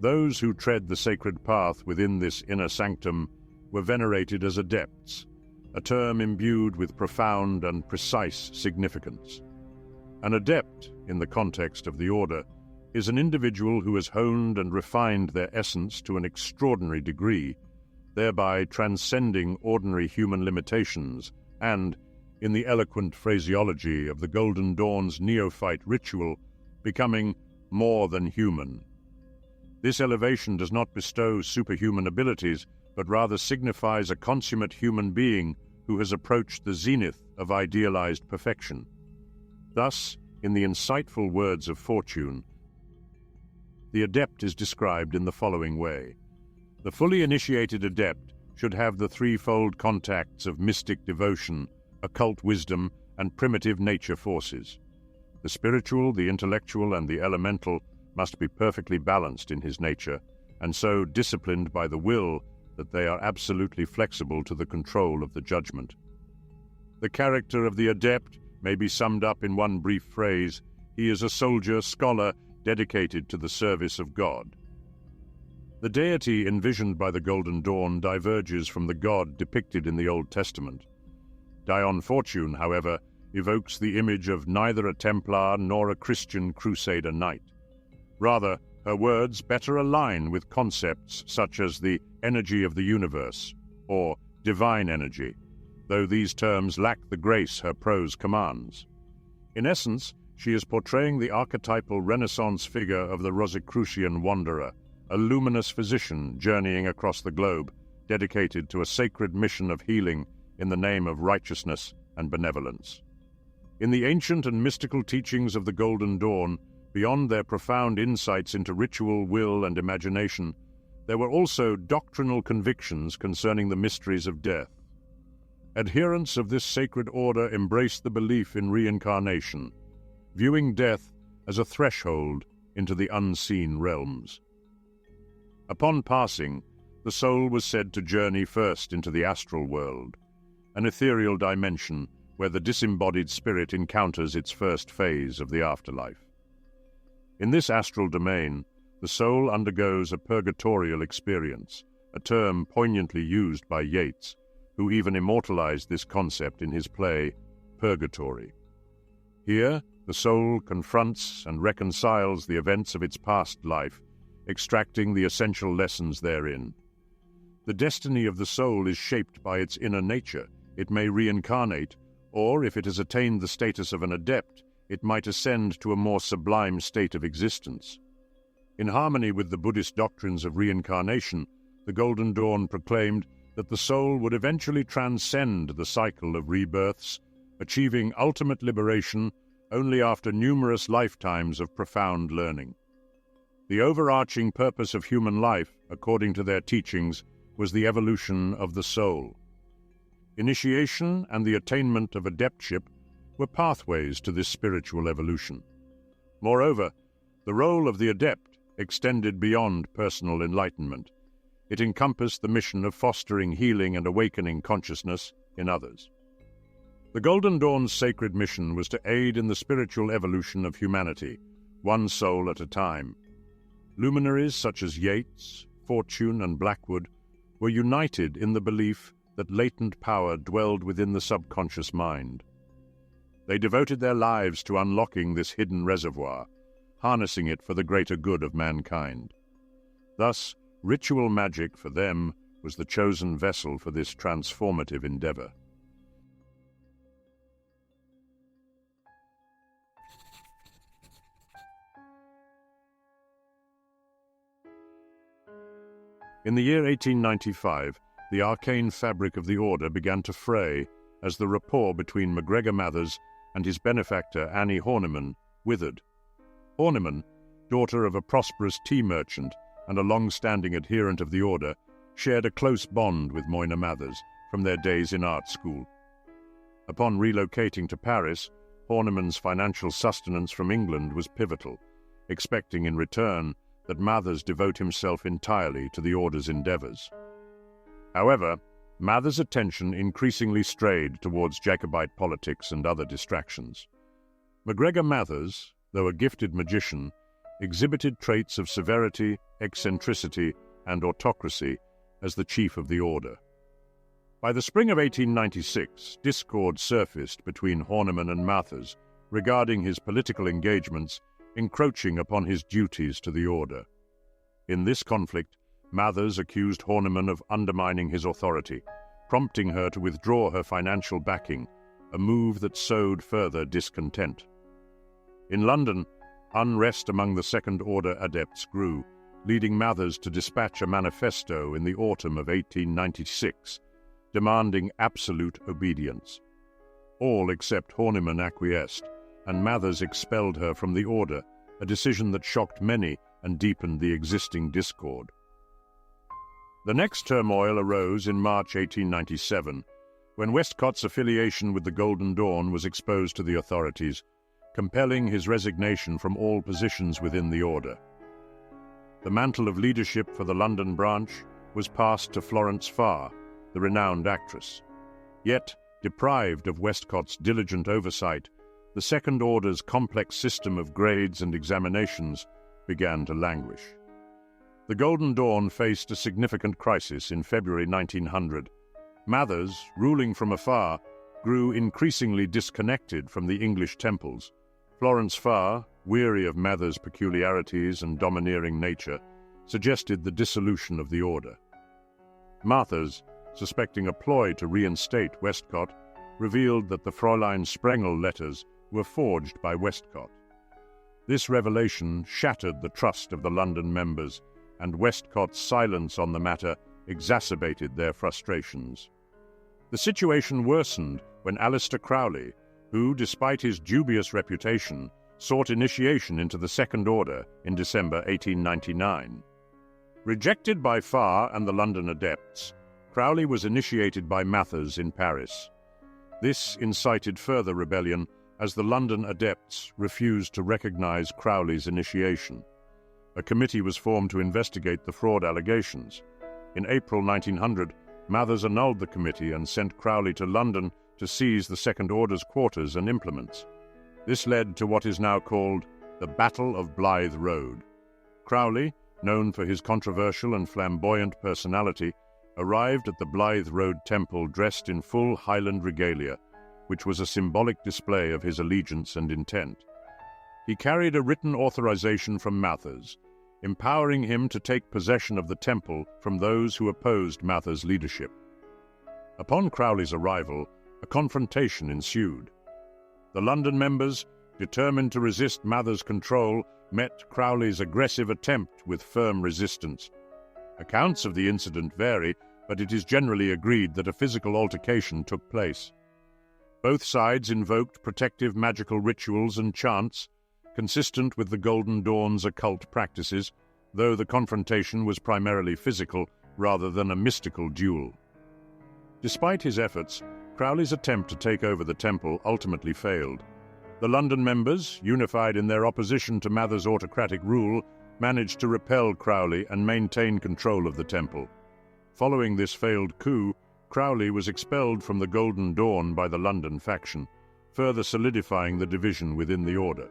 Those who tread the sacred path within this inner sanctum were venerated as adepts, a term imbued with profound and precise significance. An adept, in the context of the order, is an individual who has honed and refined their essence to an extraordinary degree, thereby transcending ordinary human limitations and, in the eloquent phraseology of the Golden Dawn's neophyte ritual, becoming more than human. This elevation does not bestow superhuman abilities, but rather signifies a consummate human being who has approached the zenith of idealized perfection. Thus, in the insightful words of fortune, the adept is described in the following way. The fully initiated adept should have the threefold contacts of mystic devotion, occult wisdom, and primitive nature forces. The spiritual, the intellectual, and the elemental must be perfectly balanced in his nature, and so disciplined by the will that they are absolutely flexible to the control of the judgment. The character of the adept may be summed up in one brief phrase: he is a soldier, scholar, dedicated to the service of God. The deity envisioned by the Golden Dawn diverges from the God depicted in the Old Testament. Dion Fortune, however, evokes the image of neither a Templar nor a Christian Crusader knight. Rather, her words better align with concepts such as the energy of the universe, or divine energy, though these terms lack the grace her prose commands. In essence, she is portraying the archetypal Renaissance figure of the Rosicrucian wanderer, a luminous physician journeying across the globe, dedicated to a sacred mission of healing in the name of righteousness and benevolence. In the ancient and mystical teachings of the Golden Dawn, beyond their profound insights into ritual, will, and imagination, there were also doctrinal convictions concerning the mysteries of death. Adherents of this sacred order embraced the belief in reincarnation, viewing death as a threshold into the unseen realms. Upon passing, the soul was said to journey first into the astral world, an ethereal dimension where the disembodied spirit encounters its first phase of the afterlife. In this astral domain, the soul undergoes a purgatorial experience, a term poignantly used by Yeats, who even immortalized this concept in his play, Purgatory. Here, the soul confronts and reconciles the events of its past life, extracting the essential lessons therein. The destiny of the soul is shaped by its inner nature. It may reincarnate, or if it has attained the status of an adept, it might ascend to a more sublime state of existence. In harmony with the Buddhist doctrines of reincarnation, the Golden Dawn proclaimed that the soul would eventually transcend the cycle of rebirths, achieving ultimate liberation only after numerous lifetimes of profound learning. The overarching purpose of human life, according to their teachings, was the evolution of the soul. Initiation and the attainment of adeptship were pathways to this spiritual evolution. Moreover, the role of the adept extended beyond personal enlightenment. It encompassed the mission of fostering healing and awakening consciousness in others. The Golden Dawn's sacred mission was to aid in the spiritual evolution of humanity, one soul at a time. Luminaries such as Yeats, Fortune, and Blackwood were united in the belief that latent power dwelled within the subconscious mind. They devoted their lives to unlocking this hidden reservoir, harnessing it for the greater good of mankind. Thus, ritual magic for them was the chosen vessel for this transformative endeavor. In the year 1895, the arcane fabric of the order began to fray as the rapport between MacGregor Mathers and his benefactor Annie Horniman withered. Horniman, daughter of a prosperous tea merchant and a long-standing adherent of the order, shared a close bond with Moyna Mathers from their days in art school. Upon relocating to Paris, Horniman's financial sustenance from England was pivotal, expecting in return that Mathers devote himself entirely to the order's endeavors. However, Mathers' attention increasingly strayed towards Jacobite politics and other distractions. MacGregor Mathers, though a gifted magician, exhibited traits of severity, eccentricity, and autocracy as the chief of the order. By the spring of 1896, discord surfaced between Horniman and Mathers regarding his political engagements encroaching upon his duties to the order. In this conflict, Mathers accused Horniman of undermining his authority, prompting her to withdraw her financial backing, a move that sowed further discontent. In London, unrest among the Second Order adepts grew, leading Mathers to dispatch a manifesto in the autumn of 1896, demanding absolute obedience. All except Horniman acquiesced, and Mathers expelled her from the order, a decision that shocked many and deepened the existing discord. The next turmoil arose in March 1897, when Westcott's affiliation with the Golden Dawn was exposed to the authorities, compelling his resignation from all positions within the order. The mantle of leadership for the London branch was passed to Florence Farr, the renowned actress. Yet, deprived of Westcott's diligent oversight, the Second Order's complex system of grades and examinations began to languish. The Golden Dawn faced a significant crisis in February 1900. Mathers, ruling from afar, grew increasingly disconnected from the English temples. Florence Farr, weary of Mathers' peculiarities and domineering nature, suggested the dissolution of the order. Mathers, suspecting a ploy to reinstate Westcott, revealed that the Fräulein Sprengel letters were forged by Westcott. This revelation shattered the trust of the London members, and Westcott's silence on the matter exacerbated their frustrations. The situation worsened when Aleister Crowley, who, despite his dubious reputation, sought initiation into the Second Order in December 1899. Rejected by Farr and the London adepts, Crowley was initiated by Mathers in Paris. This incited further rebellion as the London adepts refused to recognize Crowley's initiation. A committee was formed to investigate the fraud allegations. In April 1900, Mathers annulled the committee and sent Crowley to London to seize the Second Order's quarters and implements. This led to what is now called the Battle of Blythe Road. Crowley, known for his controversial and flamboyant personality, arrived at the Blythe Road Temple dressed in full Highland regalia, which was a symbolic display of his allegiance and intent. He carried a written authorization from Mathers, empowering him to take possession of the temple from those who opposed Mather's leadership. Upon Crowley's arrival, a confrontation ensued. The London members, determined to resist Mather's control, met Crowley's aggressive attempt with firm resistance. Accounts of the incident vary, but it is generally agreed that a physical altercation took place. Both sides invoked protective magical rituals and chants, consistent with the Golden Dawn's occult practices, though the confrontation was primarily physical rather than a mystical duel. Despite his efforts, Crowley's attempt to take over the temple ultimately failed. The London members, unified in their opposition to Mather's autocratic rule, managed to repel Crowley and maintain control of the temple. Following this failed coup, Crowley was expelled from the Golden Dawn by the London faction, further solidifying the division within the order.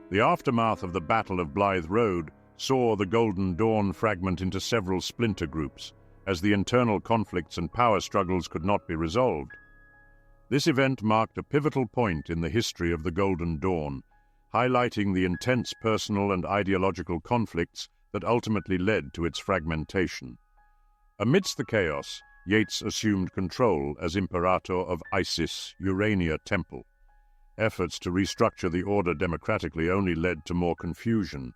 The aftermath of the Battle of Blythe Road saw the Golden Dawn fragment into several splinter groups, as the internal conflicts and power struggles could not be resolved. This event marked a pivotal point in the history of the Golden Dawn, highlighting the intense personal and ideological conflicts that ultimately led to its fragmentation. Amidst the chaos, Yeats assumed control as Imperator of Isis Urania Temple. Efforts to restructure the order democratically only led to more confusion.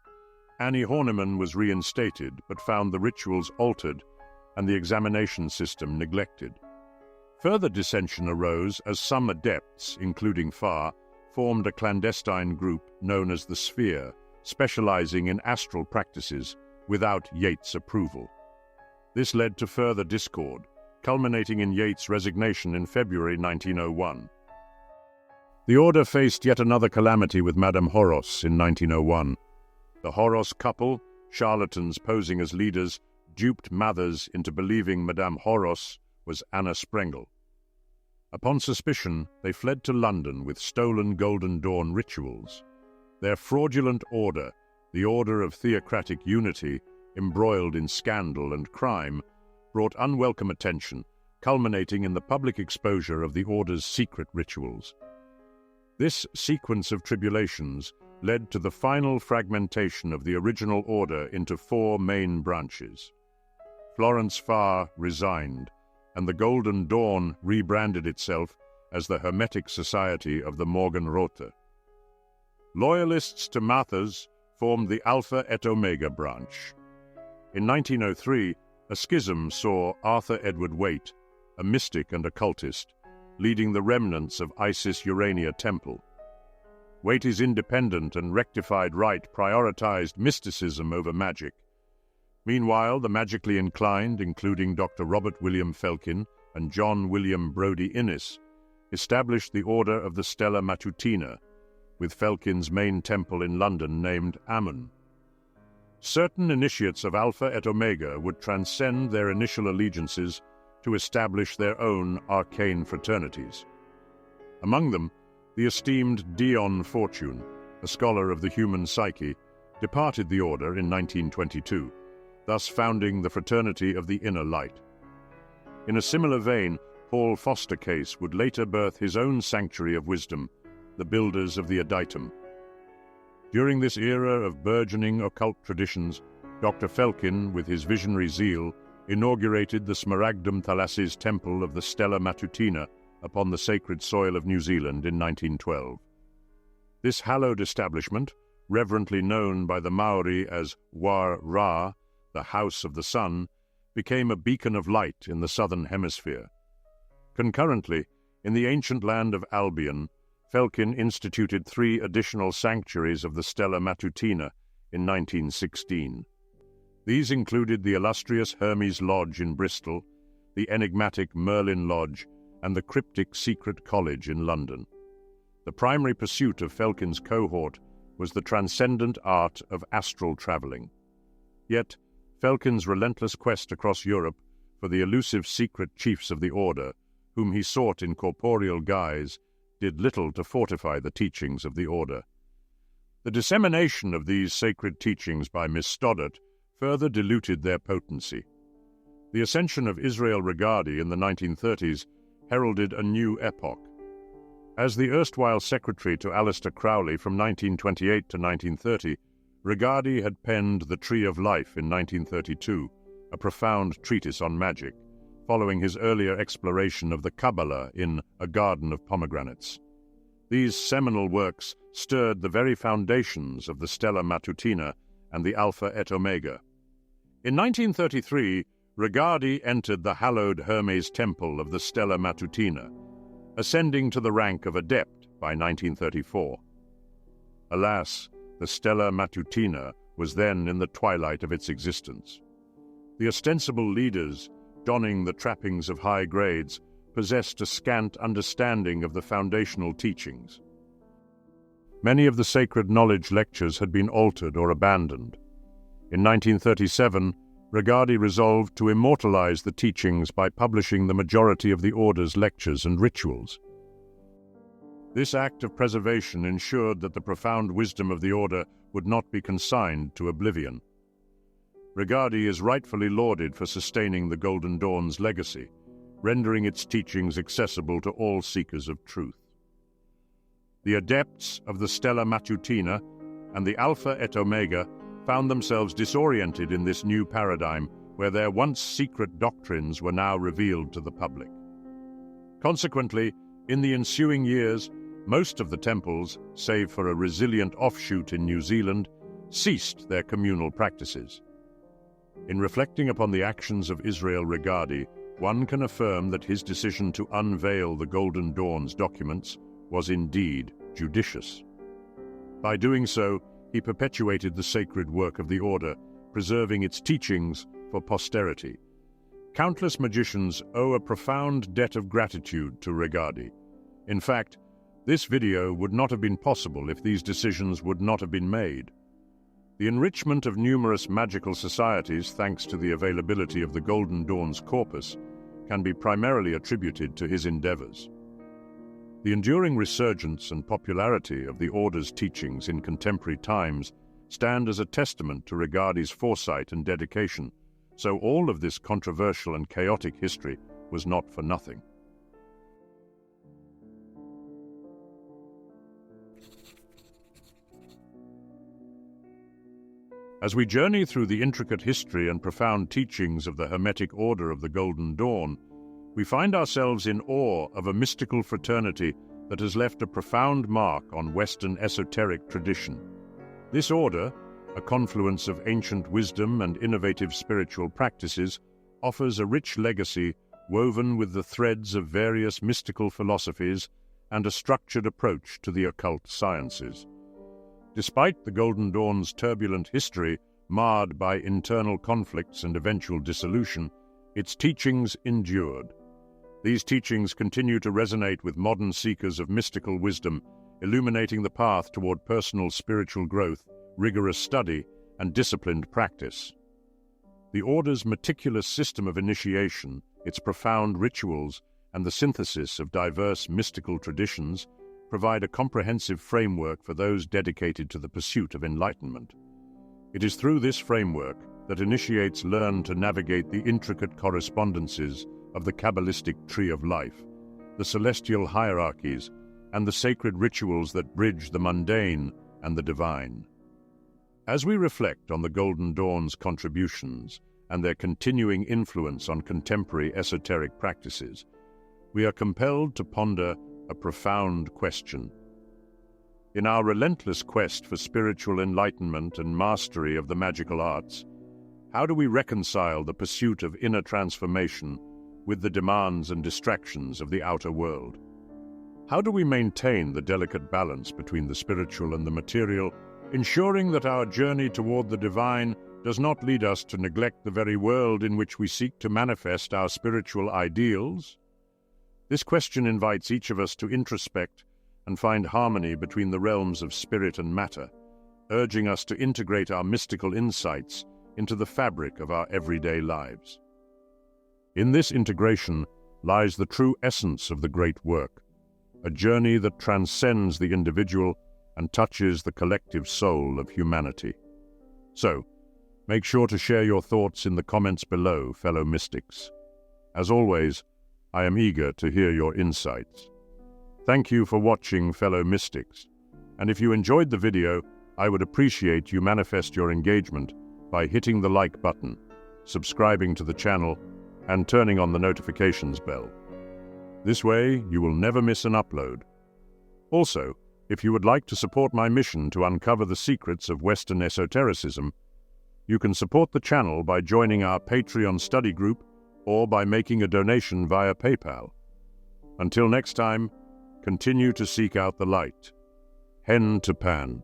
Annie Horniman was reinstated, but found the rituals altered and the examination system neglected. Further dissension arose as some adepts, including Farr, formed a clandestine group known as the Sphere, specializing in astral practices without Yeats' approval. This led to further discord, culminating in Yeats' resignation in February 1901. The order faced yet another calamity with Madame Horos in 1901. The Horos couple, charlatans posing as leaders, duped Mathers into believing Madame Horos was Anna Sprengel. Upon suspicion, they fled to London with stolen Golden Dawn rituals. Their fraudulent order, the Order of Theocratic Unity, embroiled in scandal and crime, brought unwelcome attention, culminating in the public exposure of the order's secret rituals. This sequence of tribulations led to the final fragmentation of the original order into 4 main branches. Florence Farr resigned, and the Golden Dawn rebranded itself as the Hermetic Society of the Morgenröte. Loyalists to Mathers formed the Alpha et Omega branch. In 1903, a schism saw Arthur Edward Waite, a mystic and occultist, leading the remnants of Isis Urania Temple. Waite's independent and rectified rite prioritized mysticism over magic. Meanwhile, the magically inclined, including Dr. Robert William Felkin and John William Brodie Innes, established the Order of the Stella Matutina, with Felkin's main temple in London named Amun. Certain initiates of Alpha et Omega would transcend their initial allegiances to establish their own arcane fraternities. Among them, the esteemed Dion Fortune, a scholar of the human psyche, departed the order in 1922, thus founding the Fraternity of the Inner Light. In a similar vein, Paul Foster Case would later birth his own sanctuary of wisdom, the Builders of the Adytum. During this era of burgeoning occult traditions, Dr. Felkin, with his visionary zeal, inaugurated the Smaragdum Thalassis Temple of the Stella Matutina upon the sacred soil of New Zealand in 1912. This hallowed establishment, reverently known by the Maori as War Ra, the House of the Sun, became a beacon of light in the southern hemisphere. Concurrently, in the ancient land of Albion, Felkin instituted 3 additional sanctuaries of the Stella Matutina in 1916. These included the illustrious Hermes Lodge in Bristol, the enigmatic Merlin Lodge, and the cryptic Secret College in London. The primary pursuit of Felkin's cohort was the transcendent art of astral traveling. Yet, Felkin's relentless quest across Europe for the elusive secret chiefs of the order, whom he sought in corporeal guise, did little to fortify the teachings of the order. The dissemination of these sacred teachings by Miss Stoddart further diluted their potency. The ascension of Israel Regardie in the 1930s heralded a new epoch. As the erstwhile secretary to Aleister Crowley from 1928 to 1930, Regardie had penned The Tree of Life in 1932, a profound treatise on magic, following his earlier exploration of the Qabalah in A Garden of Pomegranates. These seminal works stirred the very foundations of the Stella Matutina and the Alpha et Omega. In 1933, Regardie entered the hallowed Hermes temple of the Stella Matutina, ascending to the rank of adept by 1934. Alas, the Stella Matutina was then in the twilight of its existence. The ostensible leaders, donning the trappings of high grades, possessed a scant understanding of the foundational teachings. Many of the sacred knowledge lectures had been altered or abandoned. In 1937, Regardie resolved to immortalize the teachings by publishing the majority of the order's lectures and rituals. This act of preservation ensured that the profound wisdom of the order would not be consigned to oblivion. Regardie is rightfully lauded for sustaining the Golden Dawn's legacy, rendering its teachings accessible to all seekers of truth. The adepts of the Stella Matutina and the Alpha et Omega found themselves disoriented in this new paradigm where their once secret doctrines were now revealed to the public. Consequently, in the ensuing years, most of the temples, save for a resilient offshoot in New Zealand, ceased their communal practices. In reflecting upon the actions of Israel Regardie, one can affirm that his decision to unveil the Golden Dawn's documents was indeed judicious. By doing so, he perpetuated the sacred work of the order, preserving its teachings for posterity. Countless magicians owe a profound debt of gratitude to Regardie. In fact, this video would not have been possible if these decisions would not have been made. The enrichment of numerous magical societies, thanks to the availability of the Golden Dawn's corpus, can be primarily attributed to his endeavors. The enduring resurgence and popularity of the Order's teachings in contemporary times stand as a testament to Regardie's foresight and dedication, so all of this controversial and chaotic history was not for nothing. As we journey through the intricate history and profound teachings of the Hermetic Order of the Golden Dawn, we find ourselves in awe of a mystical fraternity that has left a profound mark on Western esoteric tradition. This order, a confluence of ancient wisdom and innovative spiritual practices, offers a rich legacy woven with the threads of various mystical philosophies and a structured approach to the occult sciences. Despite the Golden Dawn's turbulent history, marred by internal conflicts and eventual dissolution, its teachings endured. These teachings continue to resonate with modern seekers of mystical wisdom, illuminating the path toward personal spiritual growth, rigorous study, and disciplined practice. The Order's meticulous system of initiation, its profound rituals, and the synthesis of diverse mystical traditions provide a comprehensive framework for those dedicated to the pursuit of enlightenment. It is through this framework that initiates learn to navigate the intricate correspondences of the Kabbalistic Tree of Life, the celestial hierarchies, and the sacred rituals that bridge the mundane and the divine. As we reflect on the Golden Dawn's contributions and their continuing influence on contemporary esoteric practices, we are compelled to ponder a profound question. In our relentless quest for spiritual enlightenment and mastery of the magical arts, how do we reconcile the pursuit of inner transformation with the demands and distractions of the outer world? How do we maintain the delicate balance between the spiritual and the material, ensuring that our journey toward the divine does not lead us to neglect the very world in which we seek to manifest our spiritual ideals? This question invites each of us to introspect and find harmony between the realms of spirit and matter, urging us to integrate our mystical insights into the fabric of our everyday lives. In this integration lies the true essence of the great work, a journey that transcends the individual and touches the collective soul of humanity. So, make sure to share your thoughts in the comments below, fellow mystics. As always, I am eager to hear your insights. Thank you for watching, fellow mystics. And if you enjoyed the video, I would appreciate you manifest your engagement by hitting the like button, subscribing to the channel, and turning on the notifications bell. This way, you will never miss an upload. Also, if you would like to support my mission to uncover the secrets of Western esotericism, you can support the channel by joining our Patreon study group or by making a donation via PayPal. Until next time, continue to seek out the light. Hen to Pan.